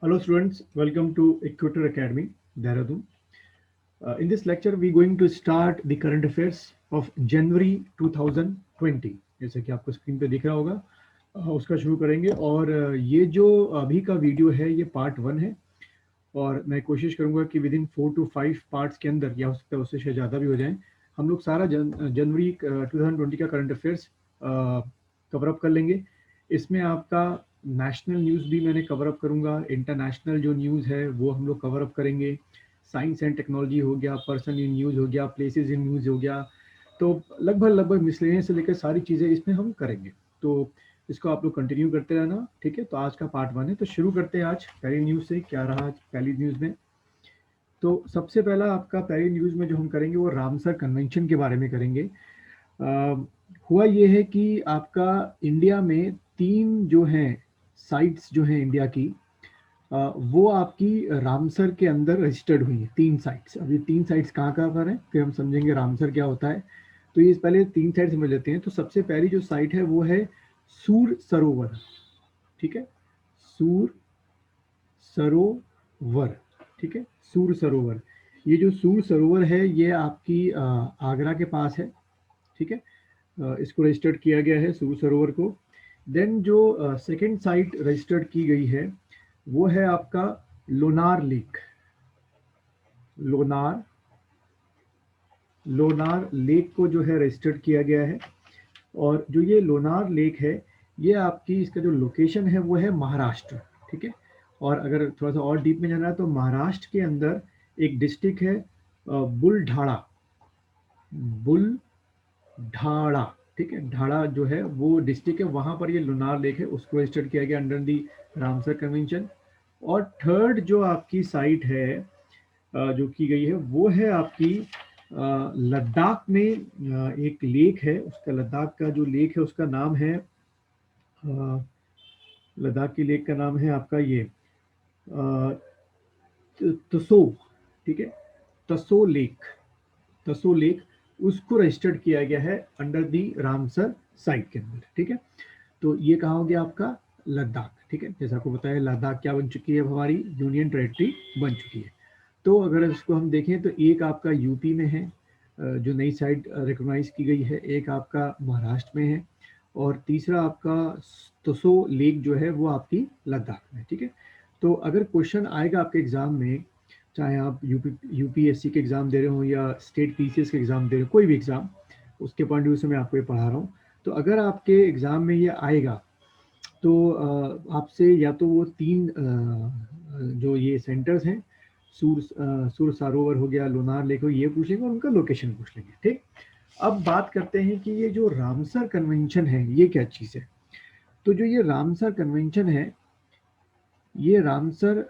Hello students, welcome to Equator Academy, Dehradun. In this lecture, we're going to start the current affairs of January 2020. जैसे कि आपको screen पे दिख रहा होगा, उसका शुरू करेंगे। और ये जो अभी का वीडियो है ये पार्ट 1 है, और मैं कोशिश करूंगा कि विद इन 4 to 5 पार्ट्स के अंदर, या हो सकता है उससे शायद ज़्यादा भी हो जाए, हम लोग सारा जनवरी 2020 का करंट अफेयर्स कवर अप कर लेंगे। इसमें आपका नेशनल न्यूज़ भी मैंने कवर अप करूंगा, इंटरनेशनल जो न्यूज़ है वो हम लोग कवर अप करेंगे, साइंस एंड टेक्नोलॉजी हो गया, पर्सन इन न्यूज़ हो गया, प्लेसेस इन न्यूज़ हो गया। तो लगभग मिसलेनियस से लेकर सारी चीज़ें इसमें हम करेंगे। तो इसको आप लोग कंटिन्यू करते रहना, ठीक है। तो आज का पार्ट 1 है, तो शुरू करते हैं आज पहली न्यूज़ से। क्या रहा आज पहली न्यूज़ में? तो सबसे पहला आपका पहली न्यूज़ में जो हम करेंगे वो रामसर कन्वेंशन के बारे में करेंगे। हुआ ये है कि आपका इंडिया में 3 जो हैं साइट्स जो हैं इंडिया की, वो आपकी रामसर के अंदर रजिस्टर्ड हुई हैं। 3 साइट्स। अब ये 3 साइट्स कहाँ पर हैं, फिर हम समझेंगे रामसर क्या होता है। तो ये पहले 3 साइट समझ लेते हैं। तो सबसे पहली जो साइट है वो है सूर सरोवर, ठीक है। सूर सरोवर, ठीक है, सूर सरोवर। ये जो सूर सरोवर है ये आपकी आगरा के पास है, ठीक है। इसको रजिस्टर्ड किया गया है सूर सरोवर को। देन जो सेकंड साइट रजिस्टर्ड की गई है वो है आपका लोनार लेक। लोनार लोनार लेक को जो है रजिस्टर्ड किया गया है। और जो ये लोनार लेक है ये आपकी, इसका जो लोकेशन है वो है महाराष्ट्र, ठीक है। और अगर थोड़ा सा और डीप में जाना है तो महाराष्ट्र के अंदर एक डिस्ट्रिक्ट है बुलढाणा। बुलढाणा, ठीक है, ढाणा जो है वो डिस्ट्रिक्ट है, वहां पर ये लोनार लेक है, उसको रजिस्टर्ड किया गया अंडर दी रामसर कन्वेंशन। और थर्ड जो आपकी साइट है जो की गई है वो है आपकी लद्दाख में। एक लेक है, उसका लद्दाख का जो लेक है उसका नाम है, लद्दाख की लेक का नाम है आपका ये तसो, ठीक है, तसो लेक। तसो लेक, उसको रजिस्टर्ड किया गया है अंडर दी रामसर साइट के अंदर, ठीक है। तो ये कहाँ हो गया आपका लद्दाख, ठीक है। जैसा आपको बताया लद्दाख क्या बन चुकी है, हमारी यूनियन टेरिटरी बन चुकी है। तो अगर इसको हम देखें तो एक आपका यूपी में है, जो नई साइट रिकॉग्नाइज की गई है, एक आपका महाराष्ट्र में है, और तीसरा आपका तसो लेक जो है वो आपकी लद्दाख में, ठीक है। तो अगर क्वेश्चन आएगा आपके एग्जाम में, चाहे आप यूपीएससी के एग्जाम दे रहे हो या स्टेट पीसीएस के एग्जाम दे रहे हो, कोई भी एग्जाम, उसके पॉइंट ऑफ व्यू से मैं आपको ये पढ़ा रहा हूँ। तो अगर आपके एग्जाम में ये आएगा तो आपसे या तो वो 3 जो ये सेंटर्स हैं, सूर सरोवर हो गया, लोनार लेक हो, ये पूछेंगे और उनका लोकेशन पूछ लेंगे, ठीक। अब बात करते हैं कि ये जो रामसर कन्वेंशन है ये क्या चीज़ है। तो जो ये रामसर कन्वेंशन है, ये रामसर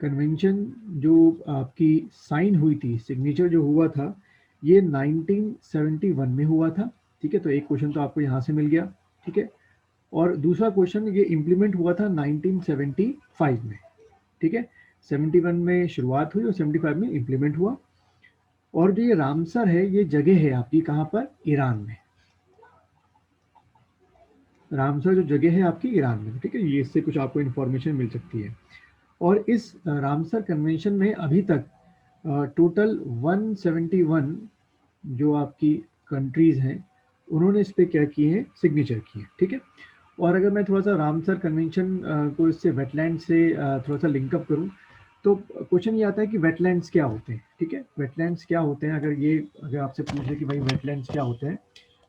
कन्वेंशन जो आपकी साइन हुई थी, सिग्नेचर जो हुआ था, ये 1971 में हुआ था, ठीक है। तो एक क्वेश्चन तो आपको यहाँ से मिल गया, ठीक है। और दूसरा क्वेश्चन, ये इम्प्लीमेंट हुआ था 1975 में, ठीक है। 71 में शुरुआत हुई और 75 में इम्प्लीमेंट हुआ। और जो ये रामसर है ये जगह है आपकी कहाँ पर, ईरान में। रामसर जो जगह है आपकी ईरान में, ठीक है। ये इससे कुछ आपको इन्फॉर्मेशन मिल सकती है। और इस रामसर कन्वेंशन में अभी तक टोटल 171 जो आपकी कंट्रीज हैं उन्होंने इस पे क्या किए हैं, सिग्नेचर किए हैं, ठीक है। और अगर मैं थोड़ा सा रामसर कन्वेंशन को इससे वेटलैंड से थोड़ा सा लिंकअप करूं, तो क्वेश्चन ये आता है कि वेटलैंड्स क्या होते हैं, ठीक है। वेटलैंड्स क्या होते हैं, अगर आपसे पूछे कि भाई वेटलैंड्स क्या होते हैं,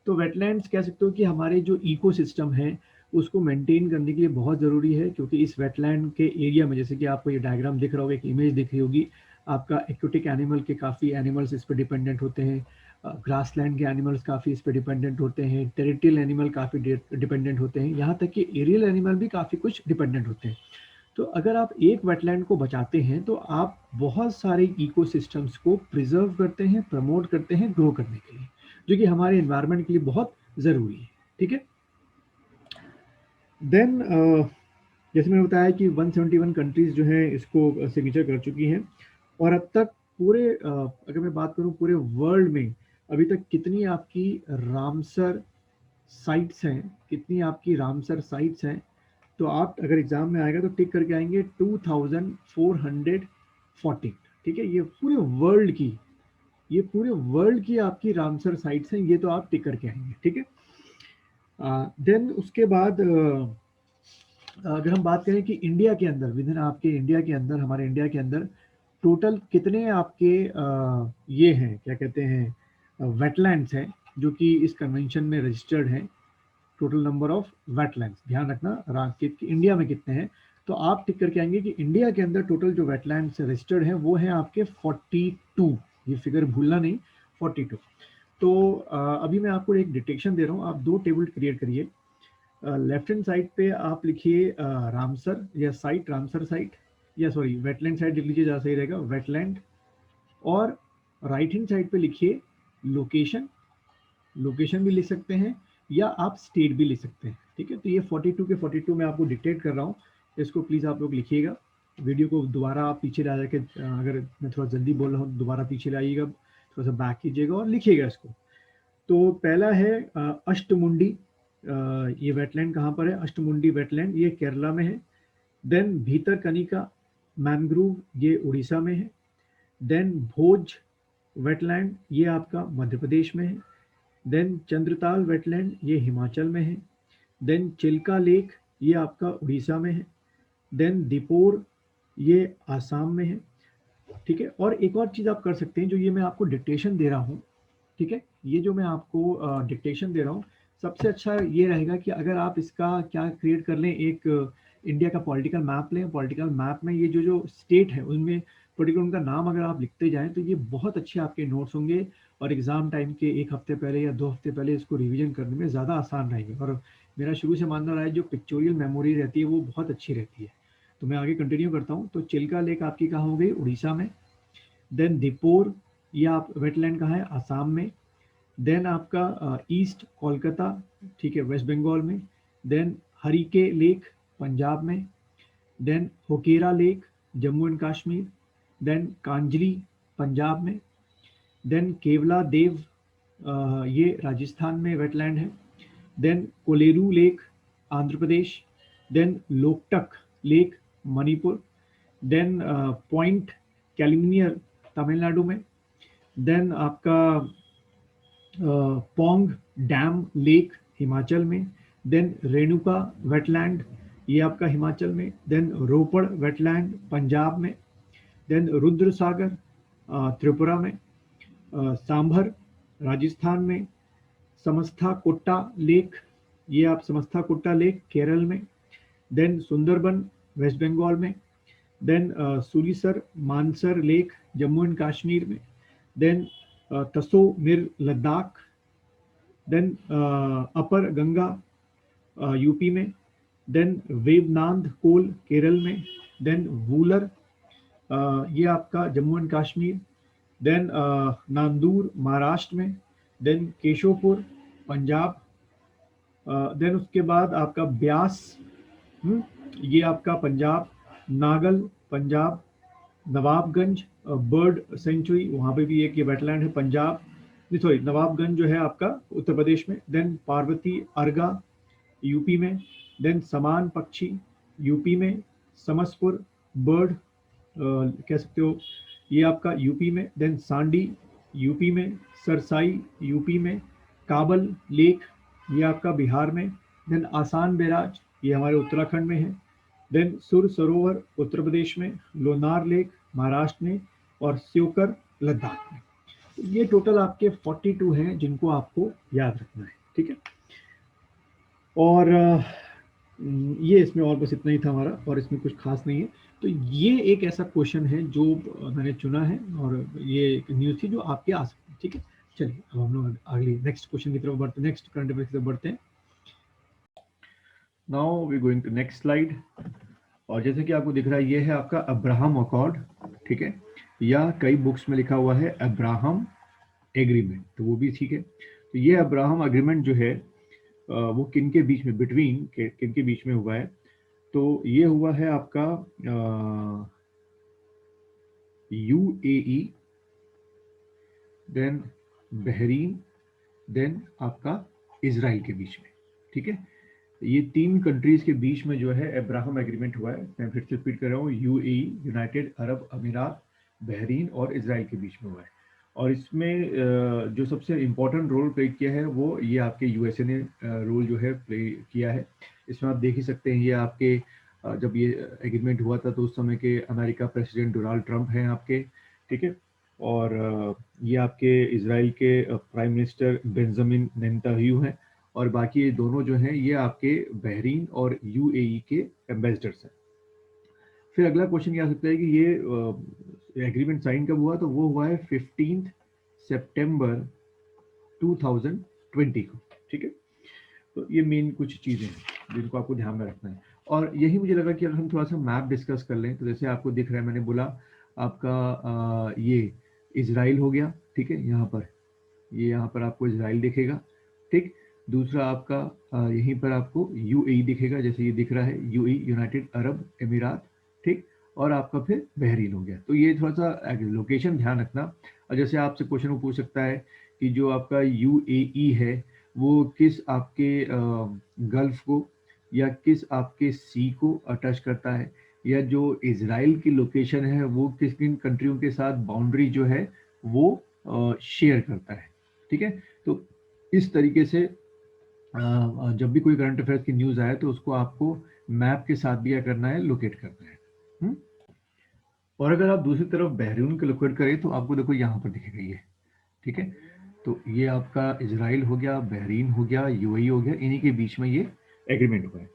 तो वेटलैंड्स कह सकते हो कि हमारे जो इकोसिस्टम है उसको मेंटेन करने के लिए बहुत ज़रूरी है। क्योंकि इस वेटलैंड के एरिया में, जैसे कि आपको ये डायग्राम दिख रहा होगा, एक इमेज दिख रही होगी, आपका एक्वेटिक एनिमल के काफ़ी एनिमल्स इस पर डिपेंडेंट होते हैं, ग्रासलैंड के एनिमल्स काफ़ी इस पर डिपेंडेंट होते हैं, टेरिटोरियल एनिमल काफ़ी डिपेंडेंट होते हैं, यहाँ तक कि एरियल एनिमल भी काफ़ी कुछ डिपेंडेंट होते हैं। तो अगर आप एक वेटलैंड को बचाते हैं तो आप बहुत सारे इकोसिस्टम्स को प्रिजर्व करते हैं, प्रमोट करते हैं ग्रो करने के लिए, जो कि हमारे एनवायरनमेंट के लिए बहुत ज़रूरी है, ठीक है। देन जैसे मैंने बताया कि 171 कंट्रीज जो हैं इसको सिग्नेचर कर चुकी हैं। और अब तक पूरे अगर मैं बात करूं पूरे वर्ल्ड में अभी तक कितनी आपकी रामसर साइट्स हैं, कितनी आपकी रामसर साइट्स हैं, तो आप अगर एग्जाम में आएगा तो टिक करके आएंगे 2414, ठीक है। ये पूरे वर्ल्ड की आपकी रामसर साइट्स हैं, ये तो आप टिक करके आएंगे, ठीक है। देन उसके बाद अगर हम बात करें कि इंडिया के अंदर, विद इन आपके इंडिया के अंदर, हमारे इंडिया के अंदर टोटल कितने आपके ये हैं, क्या कहते हैं, वेटलैंड्स हैं जो कि इस कन्वेंशन में रजिस्टर्ड हैं। टोटल नंबर ऑफ वेटलैंड्स, ध्यान रखना इंडिया में कितने हैं, तो आप टिक करके आएंगे कि इंडिया के अंदर टोटल जो वेटलैंड्स रजिस्टर्ड हैं वो हैं आपके 42, ये फिगर भूलना नहीं, 42। तो अभी मैं आपको एक डिटेक्शन दे रहा हूँ, आप दो टेबल क्रिएट करिए। लेफ्ट हैंड साइड पे आप लिखिए रामसर या साइट, रामसर साइट, या सॉरी वेटलैंड साइड लिख लीजिए, ज़्यादा सही रहेगा, वेटलैंड। और राइट हैंड साइड पे लिखिए लोकेशन, लोकेशन भी लिख सकते हैं या आप स्टेट भी लिख सकते हैं, ठीक है। तो ये 42 के 42 मैं आपको डिक्टेट कर रहा हूँ, इसको प्लीज़ आप लोग लिखिएगा। वीडियो को दोबारा आप पीछे ला जाके, अगर मैं थोड़ा जल्दी बोल रहा हूँ दोबारा पीछे लाइएगा, थोड़ा सा बैक कीजिएगा और लिखिएगा इसको। तो पहला है अष्टमुंडी, ये वेटलैंड कहाँ पर है, अष्टमुंडी वेटलैंड, ये केरला में है। देन भीतरकनिका मैनग्रोव, ये उड़ीसा में है। देन भोज वेटलैंड, ये आपका मध्य प्रदेश में है। देन चंद्रताल वेटलैंड, ये हिमाचल में है। देन चिल्का लेक, ये आपका उड़ीसा में है। देन दीपोर, ये आसाम में है, ठीक है। और एक और चीज़ आप कर सकते हैं, जो ये मैं आपको डिक्टेशन दे रहा हूँ, ठीक है, ये जो मैं आपको डिक्टेशन दे रहा हूँ, सबसे अच्छा ये रहेगा कि अगर आप इसका क्या क्रिएट कर लें, एक इंडिया का पॉलिटिकल मैप लें। पॉलिटिकल मैप में ये जो स्टेट है उनमें पर्टिकुलर उनका नाम अगर आप लिखते जाएं तो ये बहुत अच्छे आपके नोट्स होंगे, और एग्जाम टाइम के 1 हफ्ते पहले या 2 हफ्ते पहले इसको रिवीजन करने में ज़्यादा आसान रहेंगे। और मेरा शुरू से मानना रहा है जो पिक्चोरियल मेमोरी रहती है वो बहुत अच्छी रहती है। तो मैं आगे कंटिन्यू करता हूँ। तो चिल्का लेक आपकी कहाँ हो गई, उड़ीसा में। देन दीपोर, ये आप वेटलैंड कहाँ है, आसाम में। देन आपका ईस्ट कोलकाता, ठीक है, वेस्ट बंगाल में। देन हरिके लेक, पंजाब में। Then Hokera lake, Jammu and Kashmir. Then Kanjli, Punjab में। देन केवला देव, ये राजस्थान में वेटलैंड है। Then Kolleru lake, Andhra Pradesh. Then Loktak lake, Manipur. Then point Calimere, Tamil Nadu में। देन आपका पोंग डैम लेक, हिमाचल में। देन रेणुका वेटलैंड, ये आपका हिमाचल में। देन रोपड़ वेटलैंड, पंजाब में। देन रुद्र सागर, त्रिपुरा में। सांभर, राजस्थान में। समस्था कोट्टा लेक, ये आप समस्था कोट्टा लेक, केरल में। देन सुंदरबन, वेस्ट बंगाल में। Then Surinsar Mansar lake, Jammu and Kashmir में। Then Tso Moriri, Ladakh. Then upper Ganga, UP में। देन वेवनांद कोल, केरल में। देन वूलर, ये आपका जम्मू एंड कश्मीर। देन नांदूर, महाराष्ट्र में। देन केशोपुर, पंजाब। देन उसके बाद आपका ब्यास, ये आपका पंजाब। नागल, पंजाब। नवाबगंज बर्ड सेंचुरी, वहाँ पे भी एक ये वेटलैंड है, पंजाब, सॉरी नवाबगंज जो है आपका उत्तर प्रदेश में। देन पार्वती अर्गा, यूपी में। देन समान पक्षी, यूपी में। समसपुर बर्ड, कह सकते हो, ये आपका यूपी में। देन सांडी, यूपी में। सरसाई, यूपी में। काबल लेक, ये आपका बिहार में। देन आसान बैराज, ये हमारे उत्तराखंड में है। देन सुर सरोवर, उत्तर प्रदेश में। लोनार लेक, महाराष्ट्र में। और स्योकर, लद्दाख में। ये टोटल आपके 42 हैं जिनको आपको याद रखना है, ठीक है। और ये इसमें और बस इतना ही था हमारा, और इसमें कुछ खास नहीं है। तो ये एक ऐसा क्वेश्चन है जो मैंने चुना है, और ये एक न्यूज़ थी जो आपके आ सकती है, ठीक है। चलिए अब हम लोग अगली नेक्स्ट क्वेश्चन की तरफ बढ़ते हैं, नेक्स्ट करंट अफेयर की तरफ बढ़ते हैं। Now we going to next slide. और जैसे कि आपको दिख रहा है, ये है आपका अब्राहम अकॉर्ड, ठीक है, या कई बुक्स में लिखा हुआ है अब्राहम एग्रीमेंट, तो वो भी ठीक है। तो ये अब्राहम एग्रीमेंट जो है वो किन के बीच में, बिटवीन किन के बीच में हुआ है, तो ये हुआ है आपका यूएई, देन बहरीन, देन आपका इजराइल के बीच में, ठीक है। ये 3 कंट्रीज के बीच में जो है अब्राहम एग्रीमेंट हुआ है। मैं फिर से रिपीट कर रहा हूँ, यूएई, यूनाइटेड अरब अमीरात, बहरीन और इजराइल के बीच में हुआ है। और इसमें जो सबसे इम्पोर्टेंट रोल प्ले किया है वो ये आपके यूएसए ने रोल जो है प्ले किया है। इसमें आप देख ही सकते हैं, ये आपके जब ये एग्रीमेंट हुआ था तो उस समय के अमेरिका प्रेसिडेंट डोनाल्ड ट्रंप हैं आपके, ठीक है। और ये आपके इजराइल के प्राइम मिनिस्टर बेंजामिन नेतन्याहू हैं। और बाकी ये दोनों जो हैं ये आपके बहरीन और यूएई के एम्बेसडर्स हैं। फिर अगला क्वेश्चन ये आ सकता है कि ये एग्रीमेंट साइन कब हुआ, तो वो हुआ है 15 सितंबर 2020 को, ठीक है। तो ये मेन कुछ चीज़ें हैं जिनको आपको ध्यान में रखना है। और यही मुझे लगा कि अगर हम थोड़ा सा मैप डिस्कस कर लें, तो जैसे आपको दिख रहा है, मैंने बोला आपका ये इजराइल हो गया, ठीक है। यहाँ पर ये यहाँ पर आपको इजराइल दिखेगा, ठीक। दूसरा आपका यहीं पर आपको यूएई दिखेगा, जैसे ये दिख रहा है यूएई, यूनाइटेड अरब अमीरात, ठीक। और आपका फिर बहरीन हो गया। तो ये थोड़ा सा लोकेशन ध्यान रखना। और जैसे आपसे क्वेश्चन पूछ सकता है कि जो आपका यूएई है वो किस आपके गल्फ को या किस आपके सी को अटैच करता है, या जो इजराइल की लोकेशन है वो किस किन कंट्रियों के साथ बाउंड्री जो है वो शेयर करता है, ठीक है। तो इस तरीके से जब भी कोई करंट अफेयर्स की न्यूज़ आए तो उसको आपको मैप के साथ भी क्या करना है, लोकेट करना है। हुँ? और अगर आप दूसरी तरफ बहरीन को लोकेट करें तो आपको देखो यहाँ पर दिखेगा ये, ठीक है। तो ये आपका इजराइल हो गया, बहरीन हो गया, यूएई हो गया, इन्हीं के बीच में ये एग्रीमेंट हुआ है।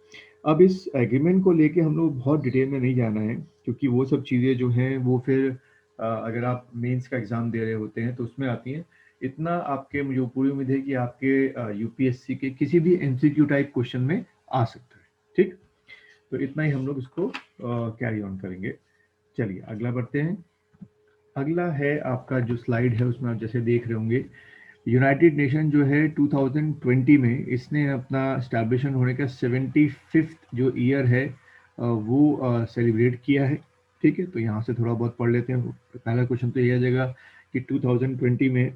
अब इस एग्रीमेंट को लेके हम लोग बहुत डिटेल में नहीं जाना है, क्योंकि वो सब चीज़ें जो हैं वो फिर अगर आप मेंस का एग्ज़ाम दे रहे होते हैं तो उसमें आती हैं। इतना आपके, मुझे पूरी उम्मीद है कि आपके यूपीएससी के किसी भी एमसीक्यू टाइप क्वेश्चन में आ सकता है, ठीक। तो इतना ही हम लोग इसको कैरी ऑन करेंगे। चलिए अगला बढ़ते हैं। अगला है आपका जो स्लाइड है उसमें आप जैसे देख रहे होंगे, यूनाइटेड नेशन जो है 2020 में इसने अपना स्टैब्लिशन होने का 75th जो ईयर है वो सेलिब्रेट किया है, ठीक है। तो यहाँ से थोड़ा बहुत पढ़ लेते हैं। पहला क्वेश्चन तो ये आ जाएगा कि 2020 में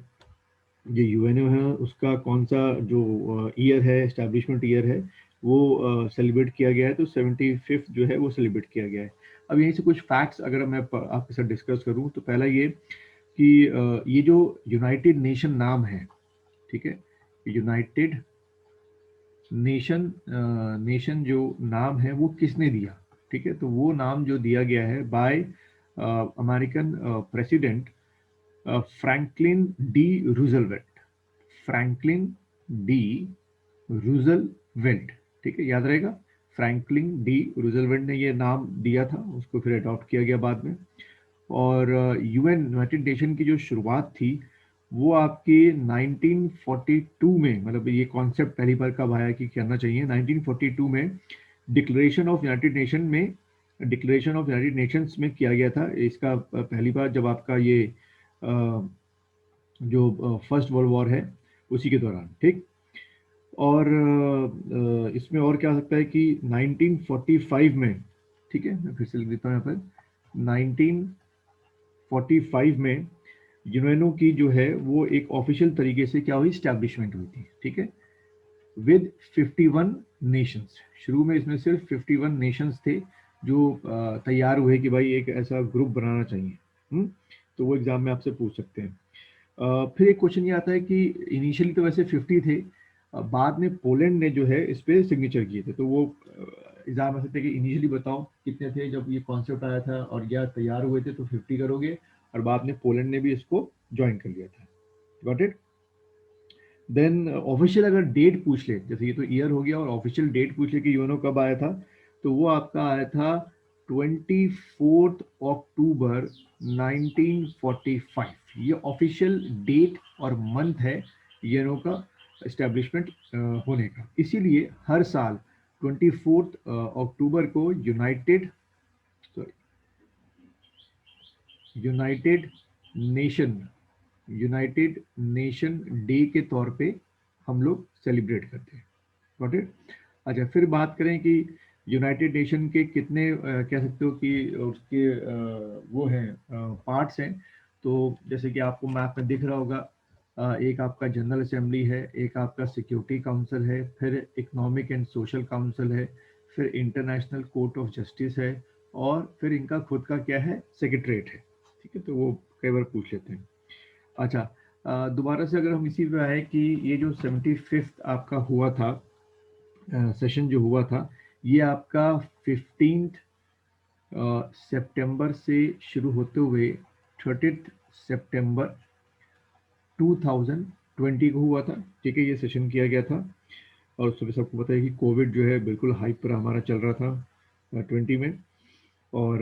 ये यूएनओ है उसका कौन सा जो ईयर है, एस्टैब्लिशमेंट ईयर है, वो सेलिब्रेट किया गया है। तो 75th जो है वो सेलिब्रेट किया गया है। अब यहीं से कुछ फैक्ट्स अगर मैं आपके साथ डिस्कस करूं तो पहला ये कि ये जो यूनाइटेड नेशन नाम है, ठीक है, यूनाइटेड नेशन जो नाम है वो किसने दिया, ठीक है। तो वो नाम जो दिया गया है bye American president Franklin D Roosevelt, Franklin D Roosevelt, ठीक है, याद रहेगा। फ्रैंकलिन डी रूजवेल्ट ने ये नाम दिया था, उसको फिर अडॉप्ट किया गया बाद में। और यूएन, यूनाइटेड नेशन की जो शुरुआत थी वो आपके 1942 में, मतलब ये कॉन्सेप्ट पहली बार कब आया कि करना चाहिए, 1942 में डिक्लेरेशन ऑफ यूनाइटेड नेशन में, डिक्लेरेशन ऑफ यूनाइटेड नेशंस में किया गया था इसका पहली बार, जब आपका ये जो फर्स्ट वर्ल्ड वॉर है उसी के दौरान, ठीक। और इसमें और क्या हो सकता है कि 1945 में, ठीक है, मैं फिर से लिख देता हूँ यहाँ पर, 1945 में यूएनओ की जो है वो एक ऑफिशियल तरीके से क्या हुई, स्टैब्लिशमेंट हुई थी, ठीक है, विद 51 नेशंस। शुरू में इसमें सिर्फ 51 नेशंस थे जो तैयार हुए कि भाई एक ऐसा ग्रुप बनाना चाहिए। तो वो एग्जाम में आपसे पूछ सकते हैं। फिर एक क्वेश्चन ये आता है कि इनिशियली तो वैसे 50 थे, बाद में पोलैंड ने जो है इस पे सिग्नेचर किए थे। तो वो एग्जाम आ सकते हैं कि इनिशियली बताओ कितने थे जब ये कॉन्सेप्ट आया था और या तैयार हुए थे, तो 50 करोगे, और बाद में पोलैंड ने भी इसको ज्वाइन कर लिया था। Got it. देन ऑफिशियल अगर डेट पूछ ले, जैसे ये तो ईयर हो गया, और ऑफिशियल डेट पूछ ले कि यूएनओ कब आया था, तो वो आपका आया था 24 अक्टूबर 1945। ये ऑफिशियल डेट और मंथ है यूएनओ का एस्टेब्लिशमेंट होने का। इसीलिए हर साल 24 अक्टूबर को यूनाइटेड नेशन डे के तौर पे हम लोग सेलिब्रेट करते हैं। Got it. अच्छा, फिर बात करें कि यूनाइटेड नेशन के कितने कह सकते हो कि उसके वो हैं पार्ट्स हैं। तो जैसे कि आपको मैप में दिख रहा होगा, एक आपका जनरल असेंबली है, एक आपका सिक्योरिटी काउंसिल है, फिर इकोनॉमिक एंड सोशल काउंसिल है, फिर इंटरनेशनल कोर्ट ऑफ जस्टिस है, और फिर इनका खुद का क्या है, सेक्रेटरीट है। ठीक है, तो वो कई बार पूछ लेते हैं। अच्छा, दोबारा से अगर हम इसी पे आए कि ये जो 75th आपका हुआ था, सेशन जो हुआ था, ये आपका 15 सितंबर से शुरू होते हुए 30 सितंबर 2020 को हुआ था। ठीक है, ये सेशन किया गया था। और उस समय सबको पता है कि कोविड जो है बिल्कुल हाइप पर हमारा चल रहा था 20 में। और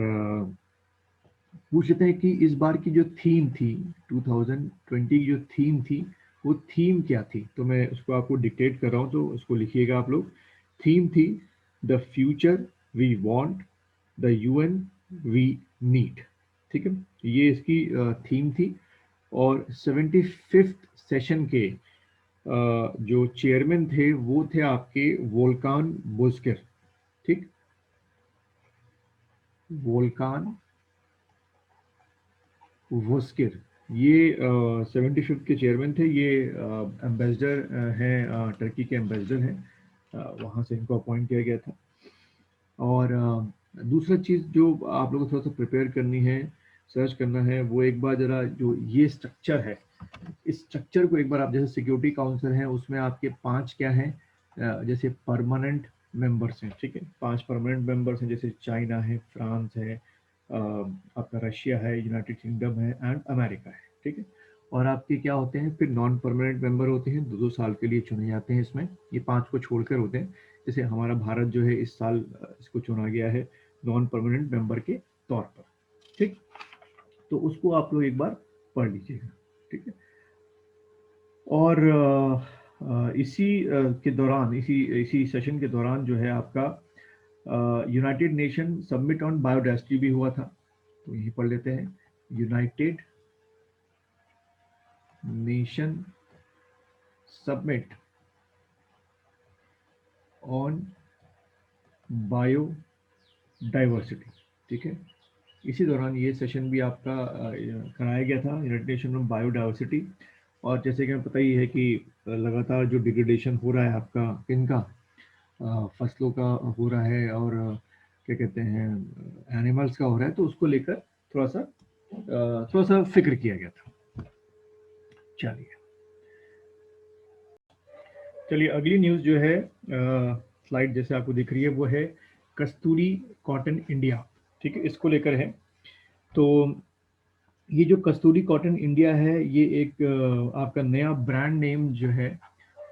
पूछ लेते हैं कि इस बार की जो थीम थी 2020 की, जो थीम थी वो थीम क्या थी। तो मैं उसको आपको डिक्टेट कर रहा हूँ, तो उसको लिखिएगा आप लोग। थीम थी the future we want, the UN we need. ठीक है, ये इसकी थीम थी। और 75th सेशन के जो चेयरमैन थे वो थे आपके वोल्कान बोस्कर। ठीक, वोल्कान वोस्किर, ये 75th के चेयरमैन थे। ये एम्बेसडर हैं, टर्की के एम्बेसडर हैं, वहाँ से इनको अपॉइंट किया गया था। और दूसरा चीज़ जो आप लोगों को थोड़ा सा प्रिपेयर करनी है, सर्च करना है, वो एक बार ज़रा जो ये स्ट्रक्चर है, इस स्ट्रक्चर को एक बार आप, जैसे सिक्योरिटी काउंसिल है उसमें आपके 5 क्या हैं, जैसे परमानेंट मेंबर्स हैं। ठीक है, 5 परमानेंट मेंबर्स हैं, जैसे चाइना है, फ्रांस है, आपका रशिया है, यूनाइटेड किंगडम है एंड अमेरिका है। ठीक है, और आपके क्या होते हैं फिर नॉन परमानेंट मेंबर होते हैं, 2-2 साल के लिए चुने जाते हैं इसमें। ये 5 को छोड़कर होते हैं। जैसे हमारा भारत जो है इस साल इसको चुना गया है नॉन परमानेंट मेंबर के तौर पर। ठीक, तो उसको आप लोग एक बार पढ़ लीजिएगा। ठीक है, और इसी के दौरान, इसी इसी सेशन के दौरान जो है आपका United nation submit on biodiversity भी हुआ था। तो यही पढ़ लेते हैं। United nation submit on biodiversity. ठीक है, इसी दौरान ये सेशन भी आपका कराया गया था, यूनाइटेड नेशन ऑन बायोडाइवर्सिटी। और जैसे कि हमें पता ही है कि लगातार जो डिग्रेडेशन हो रहा है आपका इनका, फसलों का हो रहा है, और क्या कहते हैं, एनिमल्स का हो रहा है, तो उसको लेकर थोड़ा सा फिक्र किया गया था। चलिए चलिए, अगली न्यूज़ जो है, स्लाइड जैसे आपको दिख रही है, वो है कस्तूरी कॉटन इंडिया। ठीक है, इसको लेकर है। तो ये जो कस्तूरी कॉटन इंडिया है, ये एक आपका नया ब्रांड नेम जो है,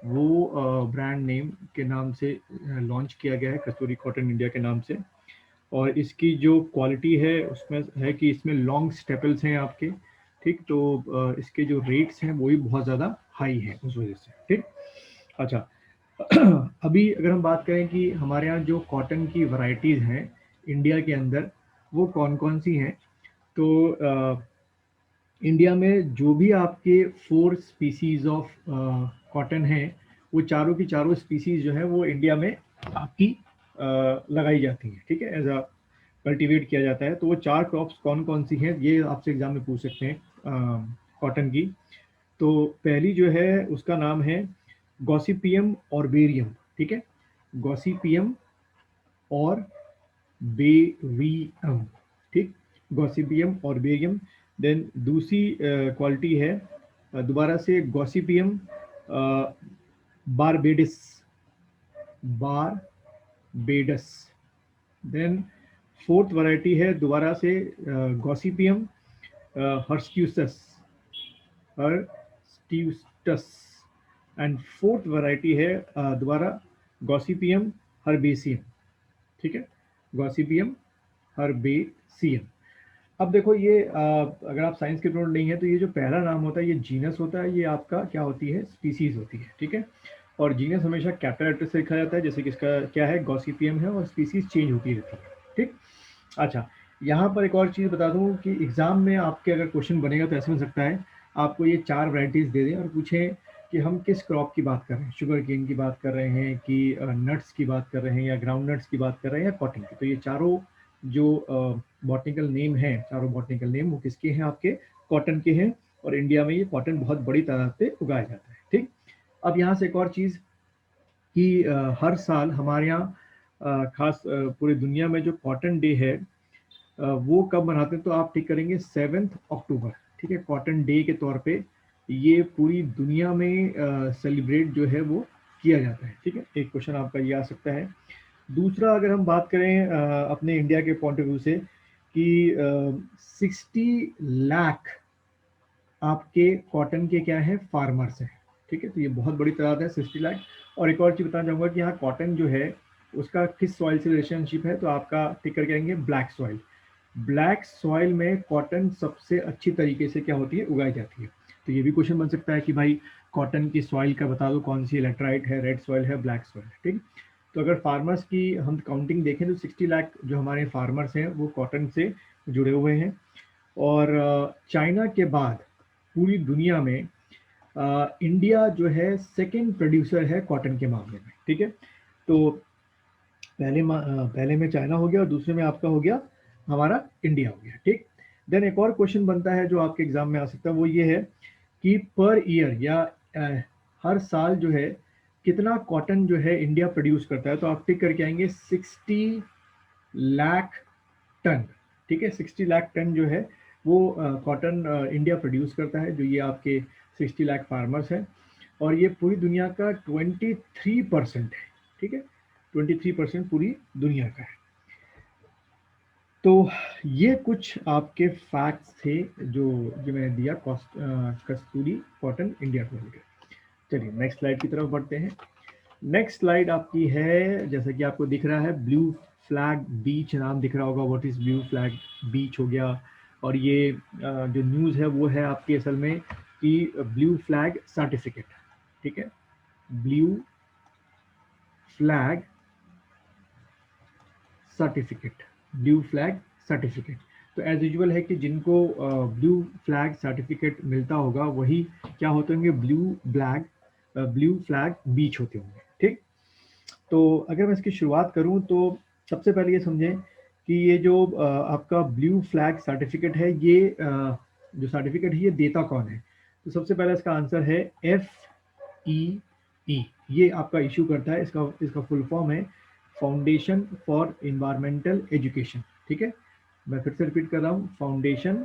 वो ब्रांड नेम के नाम से लॉन्च किया गया है, कस्तूरी कॉटन इंडिया के नाम से। और इसकी जो क्वालिटी है उसमें है कि इसमें लॉन्ग स्टेपल्स हैं आपके। ठीक, तो इसके जो रेट्स हैं वो भी बहुत ज़्यादा हाई हैं उस वजह से। ठीक, अच्छा, अभी अगर हम बात करें कि हमारे यहाँ जो कॉटन की वैरायटीज़ हैं इंडिया के अंदर, वो कौन कौन सी हैं। तो इंडिया में जो भी आपके 4 स्पीसीज ऑफ कॉटन हैं, वो चारों की चारों स्पीसीज जो है वो इंडिया में आपकी लगाई जाती हैं। ठीक है, एज अ कल्टीवेट किया जाता है। तो वो 4 क्रॉप्स कौन कौन सी हैं, ये आपसे एग्जाम में पूछ सकते हैं कॉटन की। तो पहली जो है उसका नाम है गॉसिपियम ऑर्बेरियम। ठीक है, गॉसिपियम और बेरियम। ठीक, गॉसिपियम ऑर्बेरियम। देन दूसरी क्वालिटी है दोबारा से gossypium barbadense, barbadense. Then fourth variety है दोबारा से gossypium hirsutum, hirsutum. And fourth variety है दोबारा गॉसिपियम हर्बेसियम। ठीक है, गॉसिपियम हर्बेसियम। अब देखो ये अगर आप साइंस के स्टूडेंट नहीं है तो ये जो पहला नाम होता है ये जीनस होता है, ये आपका क्या होती है, स्पीसीज होती है। ठीक है, और जीनस हमेशा कैपिटल लेटर से लिखा जाता है, जैसे कि इसका क्या है, गॉसिपियम है, और स्पीसीज चेंज होती रहती है। ठीक, अच्छा, यहाँ पर एक और चीज़ बता दूँ कि एग्जाम में आपके अगर क्वेश्चन बनेगा तो ऐसे हो सकता है आपको ये 4 वैरायटीज़ दे दें और पूछें कि हम किस क्रॉप की बात कर रहे हैं, शुगर केन की बात कर रहे हैं कि नट्स की बात कर रहे हैं, या ग्राउंड नट्स की बात कर रहे हैं, या कॉटन की। तो ये चारों जो बॉटनिकल नेम हैं, चारों बॉटनिकल नेम वो किसके हैं, आपके कॉटन के हैं। और इंडिया में ये कॉटन बहुत बड़ी तादाद पे उगाया जाता है। ठीक, अब यहाँ से एक और चीज़ कि हर साल हमारे यहाँ खास पूरी दुनिया में जो कॉटन डे है वो कब मनाते हैं, तो आप ठीक करेंगे 7 अक्टूबर। ठीक है, कॉटन डे के तौर पे ये पूरी दुनिया में सेलिब्रेट जो है वो किया जाता है। ठीक है, एक क्वेश्चन आपका ये आ सकता है। दूसरा, अगर हम बात करें अपने इंडिया के पॉइंट ऑफ व्यू से कि 60 लाख आपके कॉटन के क्या है, फार्मर्स हैं। ठीक है, तो ये बहुत बड़ी तादाद है, 60 लाख। और एक और चीज़ बताना चाहूँगा कि यहाँ कॉटन जो है उसका किस सॉइल से रिलेशनशिप है, तो आपका टिक करके आएंगे ब्लैक सॉइल। ब्लैक सॉइल में कॉटन सबसे अच्छी तरीके से क्या होती है, उगाई जाती है। तो ये भी क्वेश्चन बन सकता है कि भाई कॉटन की सॉइल का बता दो, कौन सी लेटराइट है, रेड सॉइल है, ब्लैक सॉइल है। ठीक, तो अगर फार्मर्स की हम काउंटिंग देखें तो 60 लाख जो हमारे फार्मर्स हैं वो कॉटन से जुड़े हुए हैं। और चाइना के बाद पूरी दुनिया में इंडिया जो है सेकेंड प्रोड्यूसर है कॉटन के मामले में। ठीक है, तो पहले में चाइना हो गया और दूसरे में आपका हो गया हमारा इंडिया हो गया। ठीक, देन एक और क्वेश्चन बनता है जो आपके एग्जाम में आ सकता है, वो ये है कि पर ईयर या हर साल जो है कितना कॉटन जो है इंडिया प्रोड्यूस करता है, तो आप टिक करके आएंगे 60 लाख टन। ठीक है, 60 लाख टन जो है वो कॉटन इंडिया प्रोड्यूस करता है, जो ये आपके 60 लाख फार्मर्स हैं। और ये पूरी दुनिया का 23% है। ठीक है, 23% पूरी दुनिया का है। तो ये कुछ आपके फैक्ट्स थे जो मैंने दिया कस्तूरी कॉटन इंडिया को लेकर। चलिए नेक्स्ट स्लाइड की तरफ बढ़ते हैं। नेक्स्ट स्लाइड आपकी है, जैसा कि आपको दिख रहा है, ब्लू फ्लैग बीच नाम दिख रहा होगा। What is blue flag beach हो गया। और ये जो न्यूज़ है वो है आपकी असल में कि ब्लू फ्लैग सर्टिफिकेट। ठीक है, blue flag certificate, blue flag certificate. तो एज यूजुअल है कि जिनको ब्लू फ्लैग सर्टिफिकेट मिलता होगा वही क्या होते होंगे, ब्लू फ्लैग बीच होते होंगे। ठीक, तो अगर मैं इसकी शुरुआत करूं तो सबसे पहले ये समझें कि ये जो आपका ब्लू फ्लैग सर्टिफिकेट है, ये जो सर्टिफिकेट है ये देता कौन है। तो सबसे पहले इसका आंसर है FEE। ये आपका इशू करता है, इसका फुल फॉर्म है फाउंडेशन फॉर इन्वायरमेंटल एजुकेशन। ठीक है, मैं फिर से रिपीट कर रहा हूँ, foundation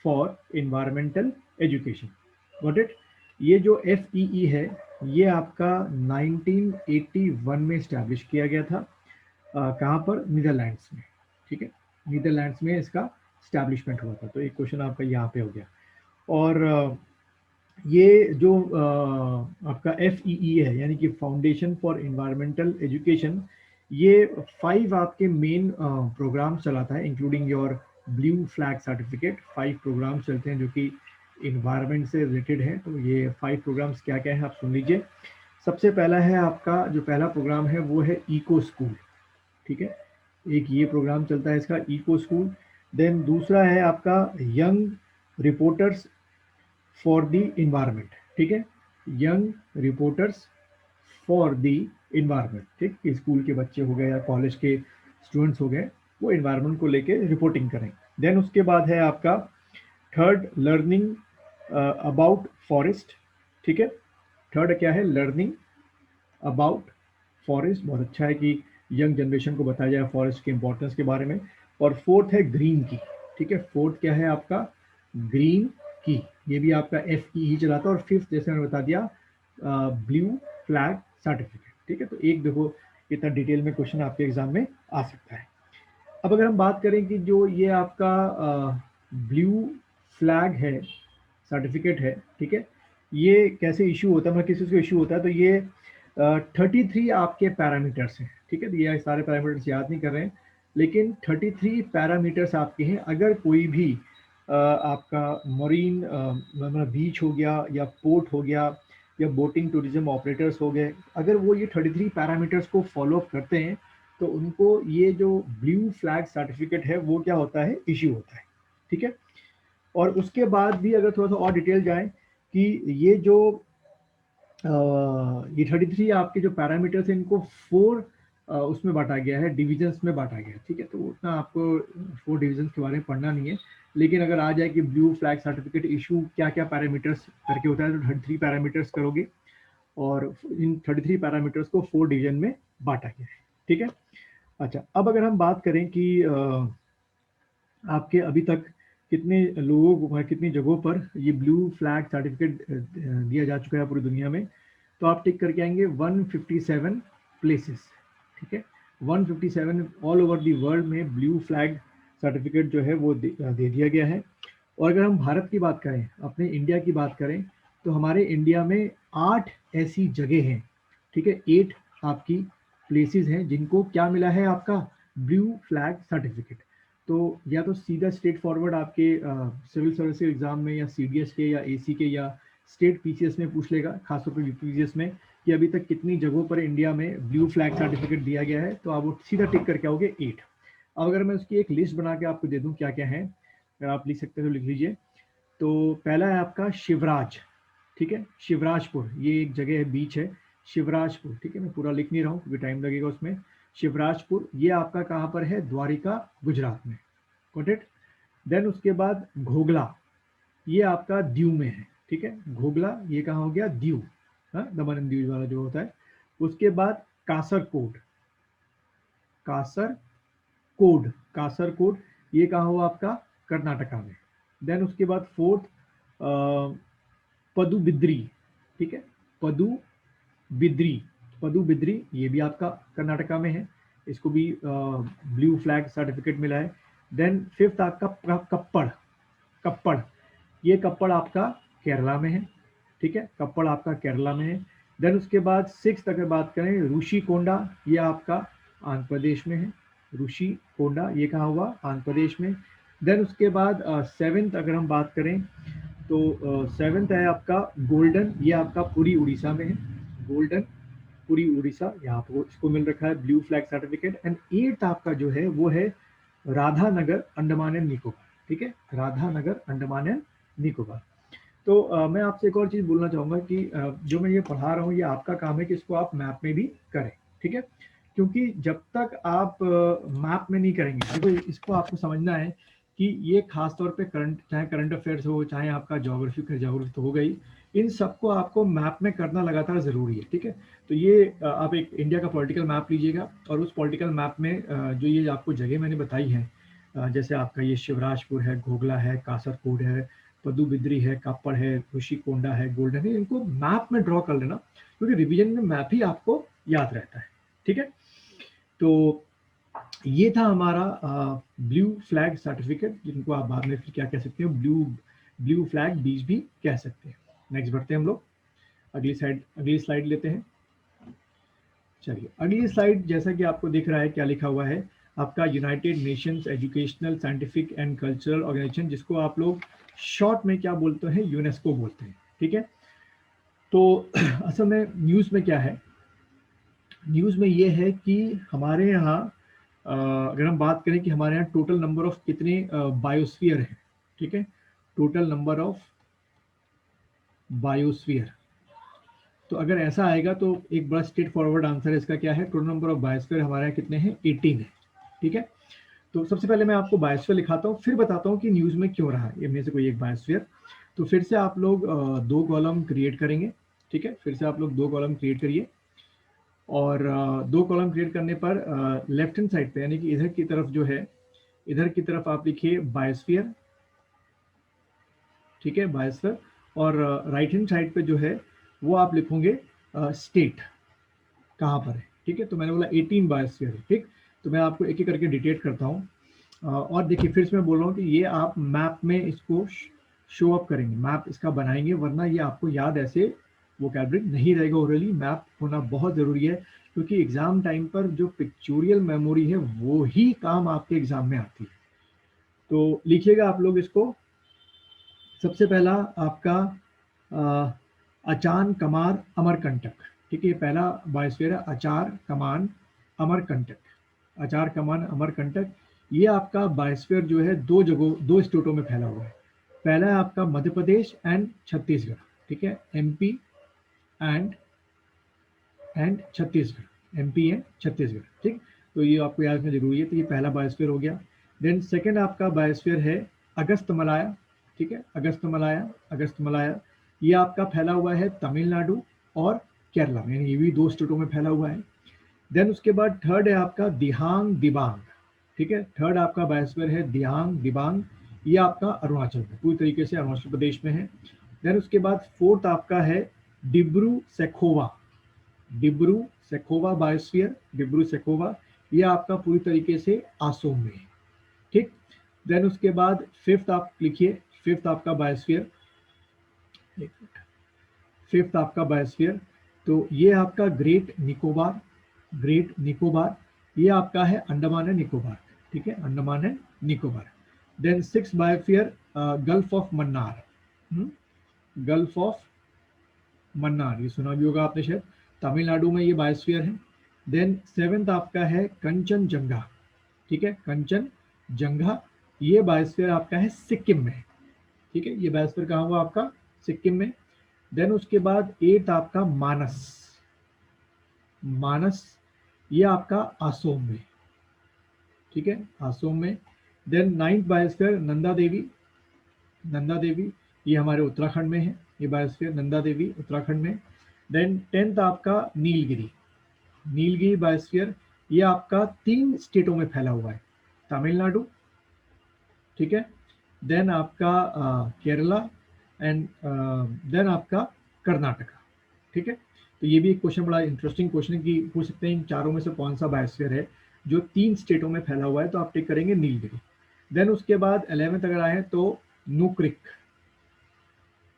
for environmental education. Got it. ये जो FEE है ये आपका 1981 में इस्टेब्लिश किया गया था। कहाँ पर, नीदरलैंड्स में। ठीक है, नीदरलैंड्स में इसका इस्टेब्लिशमेंट हुआ था। तो एक क्वेश्चन आपका यहाँ पे हो गया। और ये जो आपका FEE है यानी कि फाउंडेशन फॉर इन्वायरमेंटल एजुकेशन, ये 5 आपके मेन प्रोग्राम चलाता है, including your blue flag certificate. 5 program चलते हैं जो कि इन्वायरमेंट से रिलेटेड है। तो ये 5 प्रोग्राम्स क्या क्या है आप सुन लीजिए। सबसे पहला है आपका, जो पहला प्रोग्राम है वो है इको स्कूल। ठीक है, एक ये प्रोग्राम चलता है इसका, इको स्कूल। देन दूसरा है आपका young reporters for the environment. ठीक है, young reporters for the environment. ठीक, स्कूल के बच्चे हो गए या कॉलेज के स्टूडेंट्स हो गए, वो इन्वायरमेंट को लेके रिपोर्टिंग करें। देन उसके बाद है आपका थर्ड, लर्निंग अबाउट फॉरेस्ट। ठीक है, थर्ड क्या है, लर्निंग अबाउट फॉरेस्ट। बहुत अच्छा है कि यंग जनरेशन को बताया जाए फॉरेस्ट के इंपॉर्टेंस के बारे में। और फोर्थ है ग्रीन की। ठीक है, फोर्थ क्या है आपका, ग्रीन की। ये भी आपका FEE चलाता है। और फिफ्थ जैसे मैंने बता दिया, ब्लू फ्लैग सर्टिफिकेट। ठीक है, तो एक देखो इतना डिटेल में क्वेश्चन आपके एग्जाम में आ सकता है। अब अगर हम बात करें कि जो ये आपका ब्लू फ्लैग है सर्टिफिकेट है, ठीक है, ये कैसे इशू होता है, मतलब किस चीज़ को इशू होता है, तो ये 33 आपके पैरामीटर्स हैं। ठीक है, तो ये सारे पैरामीटर्स याद नहीं कर रहे हैं, लेकिन 33 पैरामीटर्स आपके हैं। अगर कोई भी आपका मरीन मतलब बीच हो गया या पोर्ट हो गया या बोटिंग टूरिज्म ऑपरेटर्स हो गए, अगर वो ये 33 पैरामीटर्स को फॉलो अप करते हैं तो उनको ये जो ब्लू फ्लैग सर्टिफिकेट है वो क्या होता है, इश्यू होता है। ठीक है, और उसके बाद भी अगर थोड़ा सा और डिटेल जाए कि ये जो ये 33 आपके जो पैरामीटर्स हैं इनको 4 उसमें बांटा गया है, डिविजन्स में बांटा गया है। ठीक है, तो उतना आपको 4 डिविजन्स के बारे में पढ़ना नहीं है, लेकिन अगर आ जाए कि ब्लू फ्लैग सर्टिफिकेट इशू क्या क्या पैरामीटर्स करके होता है, तो 33 पैरामीटर्स करोगे और इन 33 पैरामीटर्स को 4 डिवीजन में बांटा गया है, ठीक है। अच्छा, अब अगर हम बात करें कि आपके अभी तक कितने लोगों को, कितनी जगहों पर ये ब्लू फ्लैग सर्टिफिकेट दिया जा चुका है पूरी दुनिया में, तो आप टिक करके आएंगे 157 प्लेसेस, ठीक है। 157 ऑल ओवर दी वर्ल्ड में ब्लू फ्लैग सर्टिफिकेट जो है वो दे दिया गया है। और अगर हम भारत की बात करें, अपने इंडिया की बात करें, तो हमारे इंडिया में 8 ऐसी जगह हैं, ठीक है। 8 आपकी प्लेसेस हैं जिनको क्या मिला है, आपका ब्लू फ्लैग सर्टिफिकेट। तो या तो सीधा स्ट्रेट फॉरवर्ड आपके सिविल सर्विस एग्जाम में या सीडीएस के या एसी के या स्टेट पीसीएस में पूछ लेगा, खासतौर पर यूपीसीएस में, कि अभी तक कितनी जगहों पर इंडिया में ब्लू फ्लैग सर्टिफिकेट दिया गया है, तो आप वो सीधा टिक करके आओगे 8। अब अगर मैं उसकी एक लिस्ट बना के आपको दे दूं क्या क्या है, अगर आप लिख सकते हो तो लिख लीजिए। तो पहला है आपका शिवराज, ठीक है। शिवराजपुर, ये एक जगह है, बीच है शिवराजपुर, ठीक है। मैं पूरा लिख नहीं रहा हूँ क्योंकि टाइम लगेगा उसमें। शिवराजपुर ये आपका कहाँ पर है, द्वारिका गुजरात में, गॉट इट। देन उसके बाद घोगला, ये आपका दीव में है, ठीक है। घोगला ये कहाँ हो गया, दीव, हाँ, दमन एंड दीव वाला जो होता है। उसके बाद कासरकोड, कासरकोड, कासरकोड ये कहाँ हुआ आपका, कर्नाटका में। देन उसके बाद फोर्थ पदुबिद्री, ठीक है। पदुबिद्री, पदुबिद्री ये भी आपका कर्नाटका में है, इसको भी ब्लू फ्लैग सर्टिफिकेट मिला है। देन फिफ्थ आपका कप्पड़, कप्पड़ ये कप्पड़ आपका केरला में है, ठीक है। कप्पड़ आपका केरला में है। देन उसके बाद सिक्स्थ अगर बात करें, ऋषिकोंडा, ये आपका आंध्र प्रदेश में है। ऋषिकोंडा ये कहाँ हुआ, आंध्र प्रदेश में। देन उसके बाद सेवेंथ अगर हम बात करें, तो सेवेंथ है आपका गोल्डन, ये आपका पुरी उड़ीसा में है। गोल्डन पुरी उड़ीसा, यहाँ पर इसको मिल रखा है blue flag certificate. And eighth आपका जो है वो है राधानगर, अंडमान एंड निकोबार, ठीक है। राधानगर, अंडमान एंड निकोबार। तो मैं आपसे एक और चीज़ बोलना चाहूँगा कि जो मैं ये पढ़ा रहा हूँ, ये आपका काम है कि इसको आप मैप में भी करें, ठीक है। क्योंकि जब तक आप मैप में नहीं करेंगे, देखो इसको आपको समझना है कि ये खास तौर पे करंट, चाहे करंट अफेयर्स हो, चाहे आपका ज्योग्राफी तो हो गई, इन सबको आपको मैप में करना लगातार ज़रूरी है, ठीक है। तो ये आप एक इंडिया का पॉलिटिकल मैप लीजिएगा और उस पॉलिटिकल मैप में जो ये आपको जगह मैंने बताई है, जैसे आपका ये शिवराजपुर है, घोगला है, कासरकोड है, पदुबिद्री है, कापड़ है, ऋषिकोंडा है, गोल्डन है, इनको मैप में ड्रॉ कर लेना, क्योंकि रिवीजन में मैप ही आपको याद रहता है, ठीक है। तो ये था हमारा ब्लू फ्लैग सर्टिफिकेट, जिनको आप बाद में फिर क्या कह सकते हो, ब्लू फ्लैग बीच भी कह सकते हैं। नेक्स्ट बढ़ते हैं हम लोग, अगली स्लाइड लेते हैं। चलिए अगली स्लाइड, जैसा कि आपको दिख रहा है क्या लिखा हुआ है, आपका United Nations Educational, Scientific and Cultural Organization, जिसको आप लोग शॉर्ट में क्या बोलते हैं, यूनेस्को बोलते हैं, ठीक है। तो असल में न्यूज़ में क्या है, न्यूज़ में ये है कि हमारे यहाँ अगर हम बात करें कि हमारे यहाँ टोटल नंबर ऑफ कितने बायोस्फीयर हैं, ठीक है। टोटल नंबर ऑफ बायोस्फीयर, तो अगर ऐसा आएगा तो एक बड़ा स्ट्रेट फॉरवर्ड आंसर इसका क्या है, टोटल नंबर ऑफ बायोस्फीयर हमारे यहाँ कितने हैं, 18 है, ठीक है। तो सबसे पहले मैं आपको बायोस्फीयर लिखाता हूँ, फिर बताता हूँ कि न्यूज़ में क्यों रहा है इनमें से कोई एक बायोस्फीयर। तो फिर से आप लोग 2 कॉलम क्रिएट करेंगे, ठीक है। फिर से आप लोग 2 कॉलम क्रिएट करिए और 2 कॉलम क्रिएट करने पर लेफ्ट हैंड साइड पे, यानी कि इधर की तरफ जो है, इधर की तरफ आप लिखिए बायोस्फीयर, ठीक है, बायोस्फीयर। और राइट हैंड साइड पे जो है वो आप लिखोगे स्टेट कहाँ पर है, ठीक है। तो मैंने बोला 18 बायोस्फीयर, ठीक। तो मैं आपको एक एक करके डिटेक्ट करता हूँ। और देखिए फिर से मैं बोल रहा हूँ कि ये आप मैप में इसको शो अप करेंगे, मैप इसका बनाएंगे, वरना ये आपको याद ऐसे वोकैबुलरी नहीं रहेगा ओरली। मैप होना बहुत ज़रूरी है, क्योंकि एग्जाम टाइम पर जो पिक्चोरियल मेमोरी है वो ही काम आपके एग्जाम में आती है। तो लिखिएगा आप लोग इसको। सबसे पहला आपका अचान कमार अमरकंटक, ठीक है। पहला बायोस्फीयर है अचार कमान अमरकंटक, अचार कमान अमरकंटक। ये आपका बायोस्फीयर जो है 2 जगहों, 2 स्टेटों में फैला हुआ है। पहला है आपका मध्य प्रदेश एंड छत्तीसगढ़, ठीक है, MP and Chhattisgarh, MP and Chhattisgarh, ठीक। तो ये आपको याद रखना जरूरी है। तो ये पहला बायोस्फीयर हो गया। देन सेकेंड आपका बायोस्फीयर है अगस्त मलाया, ठीक है, अगस्त मलाया, अगस्त मलाया ये आपका फैला हुआ है तमिलनाडु और केरला में, ये भी 2 स्टेटों में फैला हुआ है। देन उसके बाद थर्ड है आपका दिहांग दिबांग, ठीक है, थर्ड आपका बायोस्फीयर है दिहांग दिबांग, ये आपका अरुणाचल में, पूरी तरीके से अरुणाचल प्रदेश में है। देन उसके बाद फोर्थ आपका है डिब्रू सेखोवा, डिब्रू सेखोवा बायोस्फीयर, डिब्रू सेखोवा ये आपका पूरी तरीके से आसोम में है, ठीक। देन उसके बाद फिफ्थ आप लिखिए, फिफ्थ आपका बायोस्फीयर, फिफ्थ आपका बायोस्फीयर, तो ये आपका ग्रेट निकोबार, ग्रेट निकोबार ये आपका है अंडमान एंड निकोबार, ठीक है, Andaman and Nicobar. Then six biosphere Gulf of Mannar, Gulf of Mannar ये सुना भी होगा आपने शायद, तमिलनाडु में ये बायोस्फीयर है। देन सेवेंथ आपका है कंचनजंगा, ठीक है, कंचनजंगा ये बायोस्फीयर आपका है सिक्किम में, ठीक है, ये बायोस्फीयर कहाँ हुआ आपका सिक्किम में। देन उसके बाद एट आपका मानस, मानस ये आपका आसोम में, ठीक है, आसोम में। Then ninth biosphere Nanda Devi, Nanda Devi ये हमारे उत्तराखंड में है, ये बायोस्फीयर नंदा देवी उत्तराखंड में। देन टेंथ आपका नीलगिरी, नीलगिरी बायोस्फीयर ये आपका 3 स्टेटों में फैला हुआ है, तमिलनाडु, ठीक है, देन आपका केरला एंड देन आपका कर्नाटका, ठीक है। तो ये भी एक क्वेश्चन बड़ा इंटरेस्टिंग क्वेश्चन है कि पूछ सकते हैं इन चारों में से कौन सा बायोस्फीयर है जो 3 स्टेटों में फैला हुआ है, तो आप टिक करेंगे नीलगिरी। देन उसके बाद 11th अगर आए तो नुक्रिक,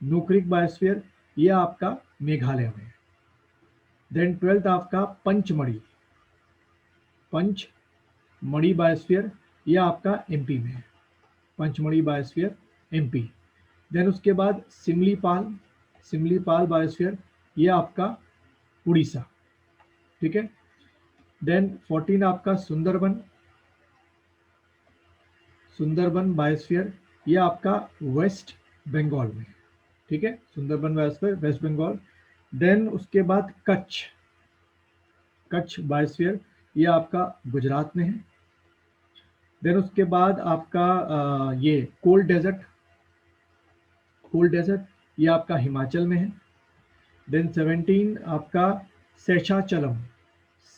नुक्रिक बायोस्फीयर ये आपका मेघालय में। देन 12th आपका पंचमढ़ी, पंचमढ़ी बायोस्फीयर ये आपका एमपी में है, पंचमढ़ी बायोस्फीयर एमपी। देन उसके बाद सिमलीपाल, सिमलीपाल बायोस्फीयर ये आपका उड़ीसा, ठीक है। देन 14 आपका सुंदरबन, सुंदरबन बायोस्फीयर ये आपका वेस्ट बंगाल में, ठीक है, Sundarban biosphere West Bengal. Then उसके बाद कच्छ, कच्छ बायोस्फीयर ये आपका गुजरात में है। देन उसके बाद आपका ये कोल्ड डेजर्ट, कोल्ड डेजर्ट ये आपका हिमाचल में है। देन 17 आपका शेषाचलम,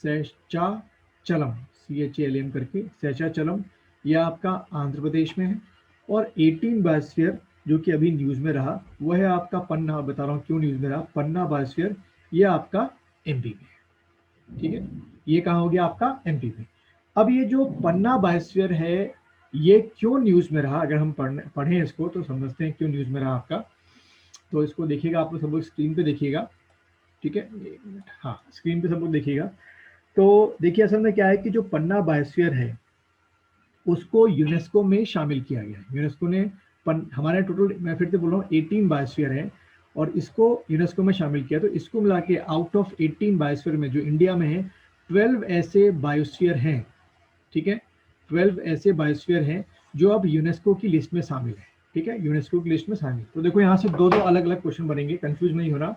शेषाचलम CHALM करके शेषाचलम ये आपका आंध्र प्रदेश में है। और 18 बायोस्फीयर जो कि अभी न्यूज में रहा वो है आपका पन्ना, बता रहा हूँ क्यों न्यूज में रहा, पन्ना बायोस्फीयर ये आपका एमपी में है, ठीक है, ये कहाँ हो गया आपका एमपी में। अब ये जो पन्ना बायोस्फीयर है ये क्यों न्यूज में रहा, अगर हम पढ़ें इसको तो समझते हैं क्यों न्यूज में रहा आपका। तो इसको देखिएगा आप लोग, सब लोग स्क्रीन पे देखिएगा, ठीक है, एक मिनट, हाँ स्क्रीन पे सब लोग देखिएगा। तो देखिए असल में क्या है कि जो पन्ना बायोस्फीयर है उसको यूनेस्को में शामिल किया गया है, यूनेस्को ने हमारे टोटल, मैं फिर से बोल रहा हूँ 18 बायोस्फीयर है और इसको यूनेस्को में शामिल किया। तो इसको मिला के आउट ऑफ 18 बायोस्फीयर में जो इंडिया में है 12 ऐसे बायोस्फीयर हैं, ठीक है, 12 ऐसे बायोस्फीयर हैं जो अब यूनेस्को की लिस्ट में शामिल है, ठीक है, यूनेस्को की लिस्ट में शामिल। तो देखो यहाँ से दो अलग अलग क्वेश्चन बनेंगे, कंफ्यूज नहीं होना।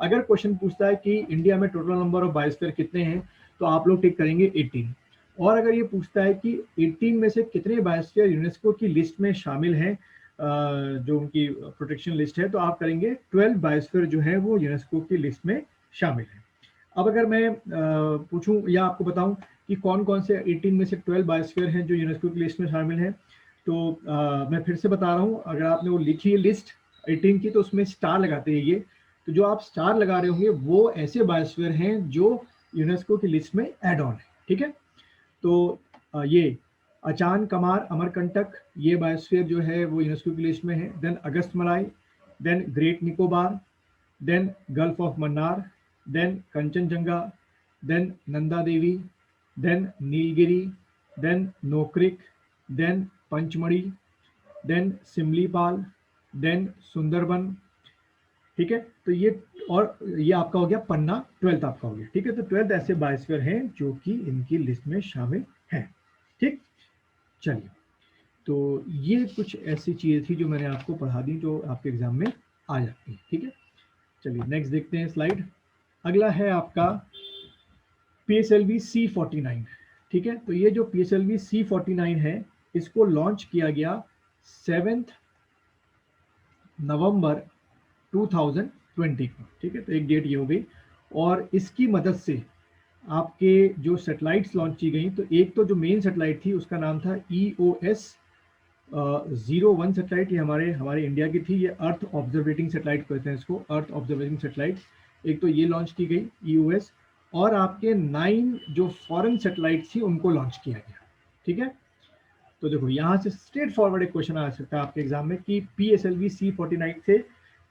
अगर क्वेश्चन पूछता है कि इंडिया में टोटल नंबर ऑफ बायोस्फीयर कितने हैं तो आप लोग टिक करेंगे 18। और अगर ये पूछता है कि 18 में से कितने बायोस्फीयर यूनेस्को की लिस्ट में शामिल हैं, जो उनकी प्रोटेक्शन लिस्ट है, तो आप करेंगे 12 बायोस्फीयर जो है वो यूनेस्को की लिस्ट में शामिल है। अब अगर मैं पूछूं या आपको बताऊं कि कौन कौन से 18 में से 12 बायोस्फीयर हैं जो यूनेस्को की लिस्ट में शामिल हैं, तो मैं फिर से बता रहा हूं, अगर आपने वो लिखी है लिस्ट 18 की तो उसमें स्टार लगाते हैं ये, तो जो आप स्टार लगा रहे होंगे वो ऐसे बायोस्फीयर हैं जो यूनेस्को की लिस्ट में एड ऑन है, ठीक है। तो ये अचान कमार अमरकंटक ये बायोस्फीयर जो है वो यूनेस्को की लिस्ट में है। Then Agasthyamalai, then great Nicobar, then gulf of Mannar, then Kanchenjunga, then Nanda Devi, then Nilgiri, then Nokrek, then Pachmarhi, then Similipal, then Sundarbans, ठीक है। तो ये और ये आपका हो गया पन्ना, 12th आपका हो गया, ठीक है। तो 12th ऐसे बायोस्फीयर हैं जो कि इनकी लिस्ट में शामिल हैं, ठीक। चलिए, तो ये कुछ ऐसी चीजें थी जो मैंने आपको पढ़ा दी जो आपके एग्जाम में आ जाती है, ठीक है। चलिए नेक्स्ट देखते हैं स्लाइड। अगला है आपका PSLV C49, ठीक है। तो ये जो PSLV C49 है इसको लॉन्च किया गया 7 नवंबर 2020 को, ठीक है। तो एक डेट ये हो गई, और इसकी मदद से आपके जो सैटेलाइट्स लॉन्च की गई, तो एक तो जो मेन सैटेलाइट थी उसका नाम था EOS 01 सैटेलाइट, ये हमारे इंडिया की थी। ये अर्थ ऑब्जर्वेटिंग सैटेलाइट कहते हैं इसको, अर्थ ऑब्जर्वेटिंग सैटेलाइट। एक तो ये लॉन्च की गई EOS, और आपके 9 जो फॉरेन सैटेलाइट थी उनको लॉन्च किया गया, ठीक है। तो देखो यहाँ से स्ट्रेट फॉरवर्ड एक क्वेश्चन आ सकता है आपके एग्जाम में कि PSLV C49 से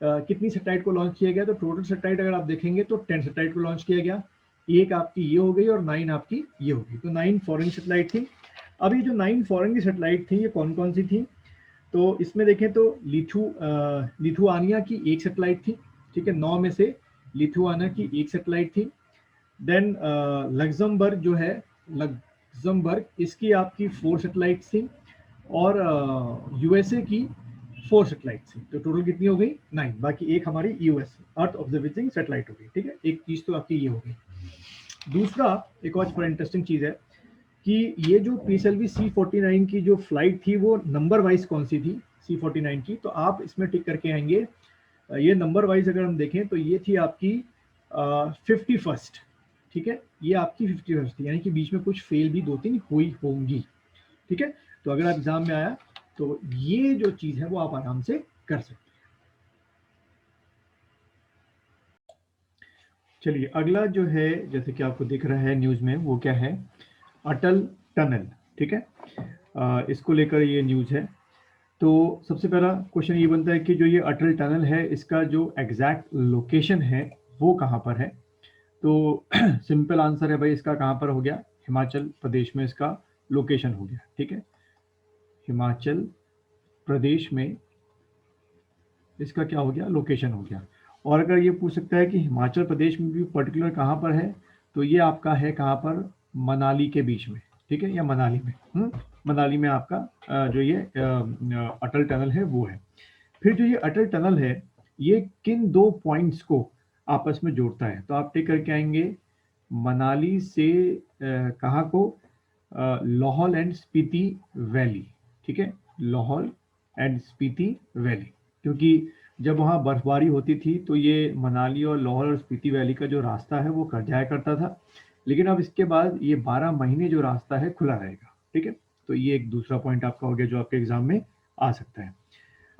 कितनी सैटेलाइट को लॉन्च किया गया। तो टोटल सैटेलाइट अगर आप देखेंगे तो 10 सैटेलाइट को लॉन्च किया गया, एक आपकी ये हो गई और 9 आपकी ये हो गई, तो 9 फॉरेन सैटेलाइट थी। अब ये जो 9 फॉरेन की सैटेलाइट थी ये कौन कौन सी थी, तो इसमें देखें तो लिथुआनिया की एक सैटेलाइट थी, ठीक है। 9 में से लिथुआनिया की एक सैटेलाइट थी। देन लग्जमबर्ग जो है, लग्जमबर्ग, इसकी आपकी 4 सैटेलाइट थी, और USA की 4 सैटेलाइट थी। तो टोटल कितनी हो गई 9, बाकी एक हमारी EOS अर्थ ऑब्जर्वेटिंग सैटेलाइट हो गई, ठीक है। एक चीज तो आपकी ये हो गई। दूसरा एक और बड़ा इंटरेस्टिंग चीज है कि ये जो PSLV C49 की जो फ्लाइट थी वो नंबर वाइज कौन सी थी C49 की, तो आप इसमें टिक करके आएंगे। ये नंबर वाइज अगर हम देखें तो ये थी आपकी 51st, ठीक है। ये आपकी 51st थी, यानी कि बीच में कुछ फेल भी 2-3 हुई होंगी, ठीक है। तो अगर आप एग्जाम में आया तो ये जो चीज है वो आप आराम से कर सकते हैं। चलिए अगला जो है, जैसे कि आपको दिख रहा है न्यूज में, वो क्या है, अटल टनल, ठीक है। इसको लेकर ये न्यूज है। तो सबसे पहला क्वेश्चन ये बनता है कि जो ये अटल टनल है इसका जो एग्जैक्ट लोकेशन है वो कहाँ पर है। तो सिंपल आंसर है भाई, इसका कहाँ पर हो गया, हिमाचल प्रदेश में इसका लोकेशन हो गया, ठीक है। हिमाचल प्रदेश में इसका क्या हो गया, लोकेशन हो गया। और अगर ये पूछ सकता है कि हिमाचल प्रदेश में भी पर्टिकुलर कहाँ पर है, तो ये आपका है कहाँ पर, मनाली के बीच में, ठीक है, या मनाली में, मनाली में आपका जो ये अटल टनल है वो है। फिर जो ये अटल टनल है ये किन 2 पॉइंट्स को आपस में जोड़ता है, तो आप टिक करके आएंगे मनाली से कहाँ को, लाहौल एंड स्पीति वैली, ठीक है, लाहौल एंड स्पीति वैली। क्योंकि जब वहाँ बर्फबारी होती थी तो ये मनाली और लाहौल और स्पीति वैली का जो रास्ता है वो कट जाया करता था, लेकिन अब इसके बाद ये 12 महीने जो रास्ता है खुला रहेगा, ठीक है। तो ये एक दूसरा पॉइंट आपका हो गया जो आपके एग्जाम में आ सकता है।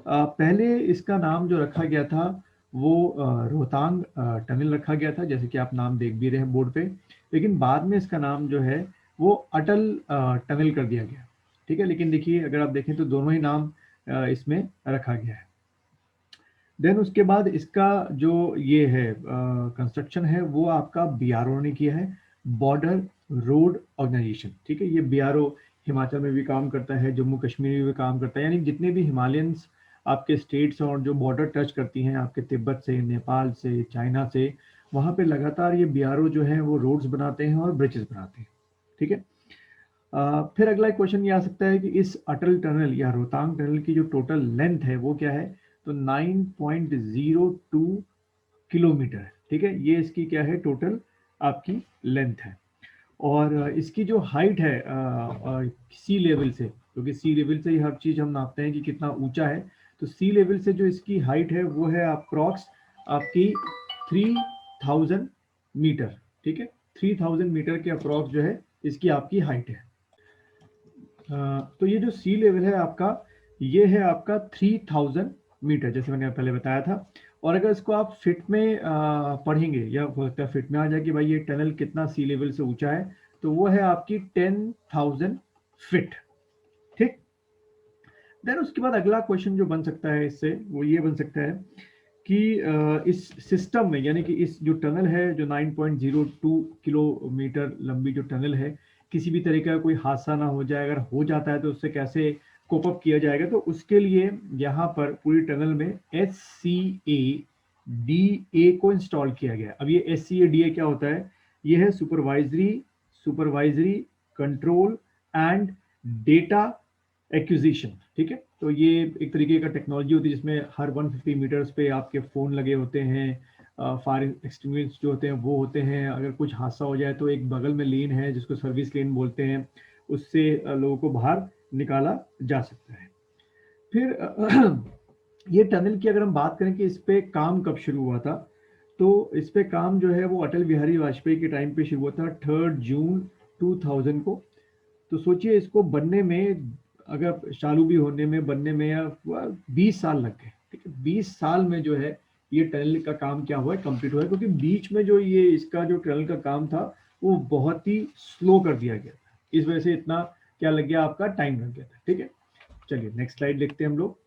पहले इसका नाम जो रखा गया था वो रोहतांग टनल रखा गया था, जैसे कि आप नाम देख भी रहे हैं बोर्ड पे, लेकिन बाद में इसका नाम जो है वो अटल टनल कर दिया गया, ठीक है। लेकिन देखिए अगर आप देखें तो दोनों ही नाम इसमें रखा गया है। देन उसके बाद इसका जो ये है कंस्ट्रक्शन है वो आपका BRO ने किया है, बॉर्डर रोड ऑर्गेनाइजेशन, ठीक है। ये BRO हिमाचल में भी काम करता है, जम्मू कश्मीर में भी काम करता है, यानी जितने भी हिमालयंस आपके स्टेट्स और जो बॉर्डर टच करती हैं आपके तिब्बत से, नेपाल से, चाइना से, वहाँ पे लगातार ये BRO जो है वो रोड्स बनाते हैं और ब्रिजेस बनाते हैं, ठीक है। फिर अगला क्वेश्चन ये आ सकता है कि इस अटल टनल या रोहतांग टनल की जो टोटल लेंथ है वो क्या है, तो 9.02 किलोमीटर, ठीक है। ये इसकी क्या है, टोटल आपकी लेंथ है। और इसकी जो हाइट है सी लेवल से, क्योंकि सी लेवल से ही हर चीज हम नापते हैं कि कितना ऊंचा है, तो सी लेवल से जो इसकी हाइट है वो है अप्रॉक्स आपकी 3000 मीटर, ठीक है। 3000 मीटर के अप्रॉक्स जो है इसकी आपकी हाइट है। तो ये जो सी लेवल है आपका, ये है आपका 3000 मीटर, जैसे मैंने पहले बताया था। और अगर इसको आप फिट में पढ़ेंगे, या हो सकता है फिट में आ जाए कि भाई ये टनल कितना सी लेवल से ऊंचा है, तो वो है आपकी 10,000 फिट, ठीक। देन उसके बाद अगला क्वेश्चन जो बन सकता है इससे वो ये बन सकता है कि इस सिस्टम में, यानी कि इस जो टनल है जो 9.02 किलोमीटर लंबी जो टनल है, किसी भी तरीके का कोई हादसा ना हो जाए, अगर हो जाता है तो उससे कैसे कोप अप किया जाएगा, तो उसके लिए यहाँ पर पूरी टनल में SCADA को इंस्टॉल किया गया। अब ये SCADA क्या होता है, ये है supervisory control and data acquisition, ठीक है। तो ये एक तरीके का टेक्नोलॉजी होती है जिसमें हर 150 मीटर्स पे आपके फ़ोन लगे होते हैं, फायर एक्सटिंग्विशर्स जो होते हैं वो होते हैं, अगर कुछ हादसा हो जाए तो एक बगल में लेन है जिसको सर्विस लेन बोलते हैं, उससे लोगों को बाहर निकाला जा सकता है। फिर ये टनल की अगर हम बात करें कि इस पे काम कब शुरू हुआ था, तो इस पे काम जो है वो अटल बिहारी वाजपेयी के टाइम पे शुरू हुआ था 3 जून 2000 को। तो सोचिए इसको बनने में, अगर चालू भी होने में, बनने में या 20 साल लग गए। ठीक है, 20 साल में जो है ये टनल का काम क्या हुआ है, कंप्लीट हुआ है, क्योंकि बीच में जो ये इसका जो टनल का काम था वो बहुत ही स्लो कर दिया गया था। इस वजह से इतना क्या लग गया, आपका टाइम लग गया था। ठीक है, चलिए नेक्स्ट स्लाइड देखते हैं हम लोग।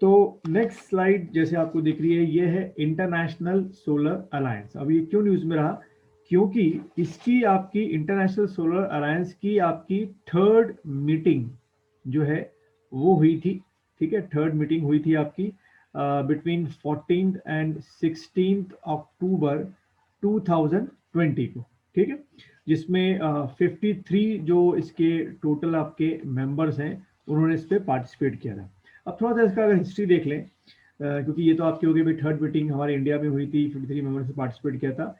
तो नेक्स्ट स्लाइड जैसे आपको दिख रही है, ये है इंटरनेशनल सोलर अलायंस। अब ये क्यों न्यूज में रहा, क्योंकि इसकी आपकी इंटरनेशनल सोलर अलायंस की आपकी 3rd मीटिंग जो है वो हुई थी। ठीक है, 3rd मीटिंग हुई थी आपकी बिटवीन 14th एंड 16th अक्टूबर 2020 को। ठीक है, जिसमें 53 जो इसके टोटल आपके मेंबर्स हैं उन्होंने इस पर पार्टिसिपेट किया था। अब थोड़ा सा इसका अगर हिस्ट्री देख लें, क्योंकि ये तो आपकी हो गई भाई 3rd मीटिंग हमारे इंडिया में हुई थी, 53 मेंबर्स ने पार्टिसिपेट किया था।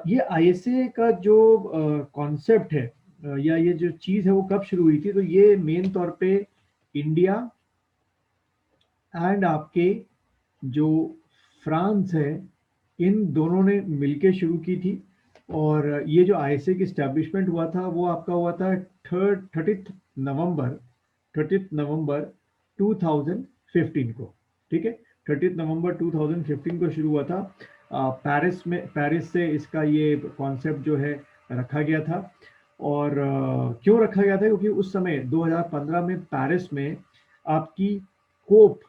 ये आईएसए का जो कॉन्सेप्ट है या ये जो चीज़ है वो कब शुरू हुई थी, तो ये मेन तौर पे इंडिया एंड आपके जो फ्रांस है, इन दोनों ने मिलके शुरू की थी। और ये जो आईएसए की स्टैब्लिशमेंट हुआ था वो आपका हुआ था 30 नवंबर 2015 को। ठीक है, 30 नवंबर 2015 को शुरू हुआ था। पेरिस से इसका ये कॉन्सेप्ट जो है रखा गया था। और क्यों रखा गया था, क्योंकि उस समय 2015 में पेरिस में आपकी कोप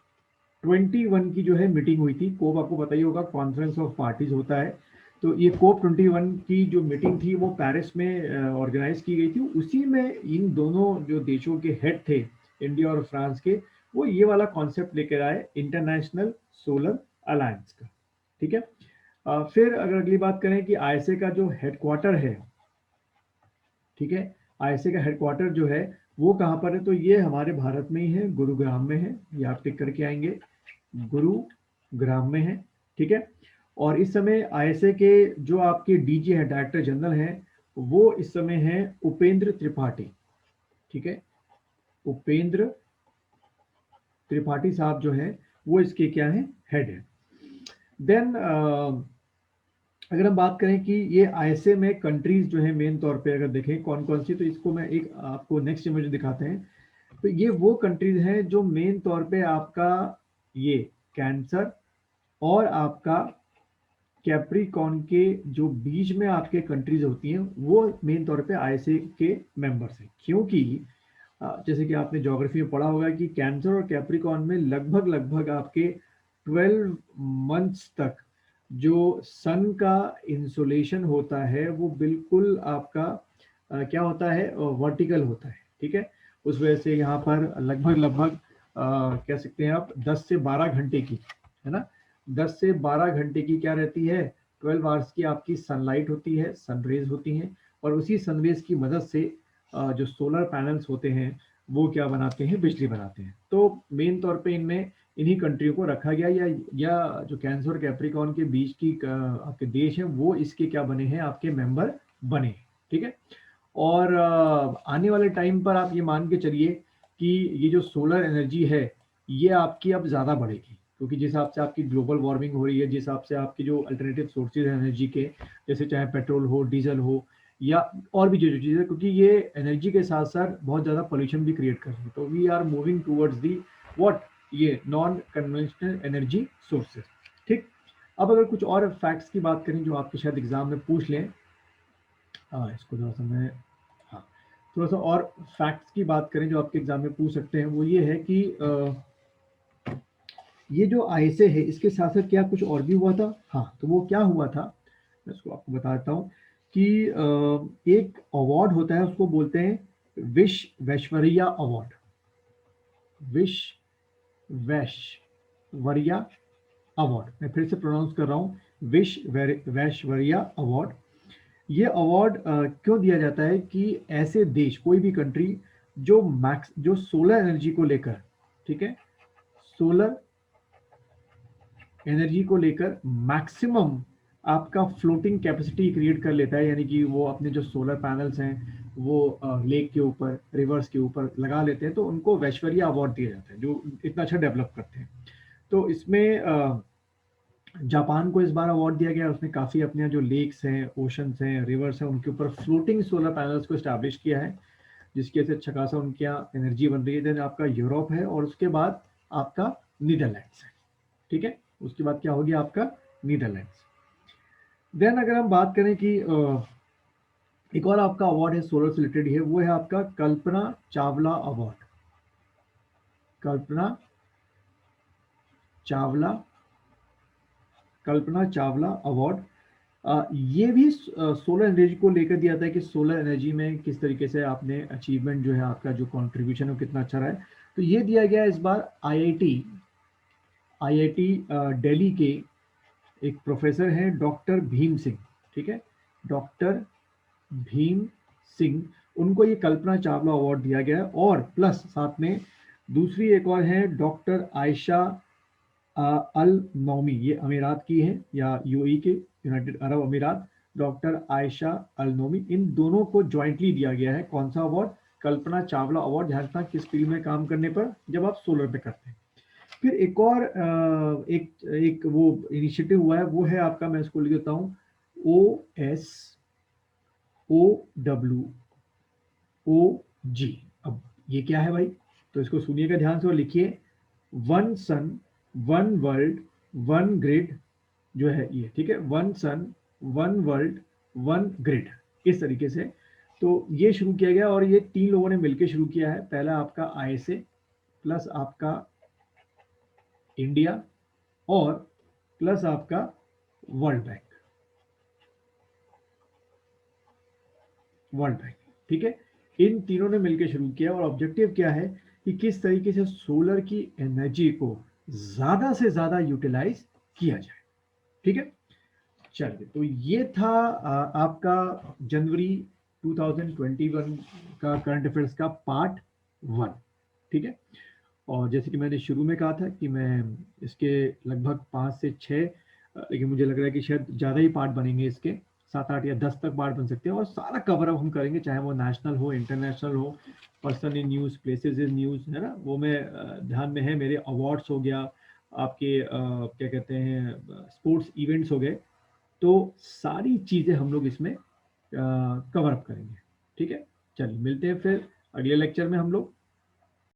21 की जो है मीटिंग हुई थी। कोप आपको पता ही होगा, कॉन्फ्रेंस ऑफ पार्टीज होता है। तो ये कोप 21 की जो मीटिंग थी वो पेरिस में ऑर्गेनाइज की गई थी। उसी में इन दोनों जो देशों के हेड थे, इंडिया और फ्रांस के, वो ये वाला कॉन्सेप्ट लेकर आए इंटरनेशनल सोलर अलायंस का। ठीक है, फिर अगर अगली बात करें कि आईएसए का जो हेडक्वार्टर है, ठीक है, आईएसए का हेडक्वार्टर जो है वो कहाँ पर है, तो ये हमारे भारत में ही है, गुरुग्राम में है। ये आप टिक करके आएंगे, गुरुग्राम में है। ठीक है, और इस समय आईएसए के जो आपके डीजी हैं, डायरेक्टर जनरल हैं, वो इस समय हैं उपेंद्र त्रिपाठी। ठीक है, उपेंद्र त्रिपाठी साहब जो हैं वो इसके क्या हैं, हेड है। देन अगर हम बात करें कि ये आईएसए में कंट्रीज जो है मेन तौर पे अगर देखें कौन कौन सी, तो इसको मैं एक आपको नेक्स्ट इमेज दिखाते हैं। तो ये वो कंट्रीज हैं जो मेन तौर पे आपका ये कैंसर और आपका कैप्रिकॉर्न के जो बीच में आपके कंट्रीज होती हैं वो मेन तौर पे आईएसए के मेंबर्स हैं। क्योंकि जैसे कि आपने ज्योग्राफी में पढ़ा होगा कि कैंसर और कैप्रिकॉर्न में लगभग लगभग आपके 12 मंथ्स तक जो सन का इंसोलेशन होता है वो बिल्कुल आपका क्या होता है, वर्टिकल होता है। ठीक है, उस वजह से यहाँ पर लगभग कह सकते हैं आप 10 से 12 घंटे की, है ना, 10 से 12 घंटे की क्या रहती है, 12 आवर्स की आपकी सनलाइट होती है, सनरेज होती हैं। और उसी सनरेज की मदद से जो सोलर पैनल्स होते हैं वो क्या बनाते हैं, बिजली बनाते हैं। तो मेन तौर पे इनमें इन्हीं कंट्रियों को रखा गया, या जो कैंसर और कैप्रिकॉर्न के बीच की आपके देश हैं वो इसके क्या बने हैं, आपके मेंबर बने हैं। ठीक है, और आने वाले टाइम पर आप ये मान के चलिए कि ये जो सोलर एनर्जी है ये आपकी अब ज़्यादा बढ़ेगी, क्योंकि जिस हिसाब से आपकी ग्लोबल वार्मिंग हो रही है, जिस हिसाब से आपकी जो अल्टरनेटिव सोर्सेज हैं एनर्जी के, जैसे चाहे पेट्रोल हो, डीजल हो, या और भी जो चीज़ें, क्योंकि ये एनर्जी के साथ साथ बहुत ज़्यादा पोल्यूशन भी क्रिएट कर रही है। तो we are moving towards the what, ये नॉन कन्वेंशनल एनर्जी सोर्सेज। ठीक, अब अगर कुछ और फैक्ट्स की बात करें जो आपके शायद एग्जाम में पूछ लें, हाँ इसको थोड़ा सा मैं, हाँ थोड़ा सा और फैक्ट्स की बात करें जो आपके एग्जाम में पूछ सकते हैं, वो ये है कि ये जो आईएसए है इसके साथ साथ क्या कुछ और भी हुआ था। हाँ, तो वो क्या हुआ था मैं इसको आपको बता देता हूँ कि एक अवार्ड होता है, उसको बोलते हैं विश्वेश्वरैया अवार्ड। विश्वेश्वरैया अवार्ड, मैं फिर से प्रोनाउंस कर रहा हूँ, विश्वेश्वरैया अवार्ड। ये अवार्ड क्यों दिया जाता है कि ऐसे देश, कोई भी कंट्री जो सोलर एनर्जी को लेकर, ठीक है, सोलर एनर्जी को लेकर मैक्सिमम आपका फ्लोटिंग कैपेसिटी क्रिएट कर लेता है, यानी कि वो अपने जो सोलर पैनल्स हैं वो लेक के ऊपर, रिवर्स के ऊपर लगा लेते हैं, तो उनको वैश्वर्या अवार्ड दिया जाता है, जो इतना अच्छा डेवलप करते हैं। तो इसमें जापान को इस बार अवार्ड दिया गया। उसने काफ़ी अपने जो लेक्स हैं, ओशंस हैं, रिवर्स हैं, उनके ऊपर फ्लोटिंग सोलर पैनल्स को स्टैब्लिश किया है, जिसकी वजह से अच्छा खासा उनके यहाँ एनर्जी बन रही है। देन आपका यूरोप है, और उसके बाद आपका नीदरलैंड्स है, ठीक है। उसके बाद क्या हो गया आपका नीदरलैंड्स। देन अगर हम बात करें कि एक और आपका अवार्ड है सोलर से रिलेटेड है, वो है आपका कल्पना चावला अवार्ड। कल्पना चावला, कल्पना चावला अवार्ड। ये भी सोलर एनर्जी को लेकर दिया था कि सोलर एनर्जी में किस तरीके से आपने अचीवमेंट जो है, आपका जो कंट्रीब्यूशन है वो कितना अच्छा रहा है। तो ये दिया गया इस बार आईआईटी दिल्ली के एक प्रोफेसर हैं डॉक्टर भीम सिंह, ठीक है, डॉक्टर भीम सिंह, उनको ये कल्पना चावला अवार्ड दिया गया है। और प्लस साथ में दूसरी एक और है डॉक्टर आयशा अल नौमी, ये अमीरात की है या यूएई के, यूनाइटेड अरब अमीरात। डॉक्टर आयशा अल नौमी, इन दोनों को ज्वाइंटली दिया गया है कौन सा अवार्ड, कल्पना चावला अवार्ड। ध्यान रखना किस फील्ड में काम करने पर, जब आप सोलर पे करते हैं। फिर एक और एक वो इनिशिएटिव हुआ है, वो है आपका, मैं इसको लिख देता हूँ, OSOWOG। अब ये क्या है भाई, तो इसको सुनिएगा ध्यान से और लिखिए। One sun one world one grid जो है ये, ठीक है, one sun one world one grid, इस तरीके से। तो ये शुरू किया गया, और ये 3 लोगों ने मिलकर शुरू किया है। पहला आपका ISA, प्लस आपका इंडिया, और प्लस आपका वर्ल्ड बैंक, ठीक है। इन तीनों ने मिलकर शुरू किया, और ऑब्जेक्टिव क्या है कि किस तरीके से सोलर की एनर्जी को ज्यादा से ज्यादा यूटिलाइज किया जाए, ठीक है। चलिए, तो ये था आपका जनवरी 2021 का करंट अफेयर्स का पार्ट 1, ठीक है। और जैसे कि मैंने शुरू में कहा था कि मैं इसके लगभग 5 से 6, लेकिन मुझे लग रहा है कि शायद ज़्यादा ही पार्ट बनेंगे इसके, 7, 8 या 10 तक पार्ट बन सकते हैं, और सारा कवर अप हम करेंगे, चाहे वो नेशनल हो, इंटरनेशनल हो, person in news, places in news, है ना। वो मैं ध्यान में है, मेरे अवार्ड्स हो गया, आपके क्या कहते हैं, स्पोर्ट्स इवेंट्स हो गए, तो सारी चीज़ें हम लोग इसमें कवर अप करेंगे, ठीक है। चलिए, मिलते हैं फिर अगले लेक्चर में हम लोग।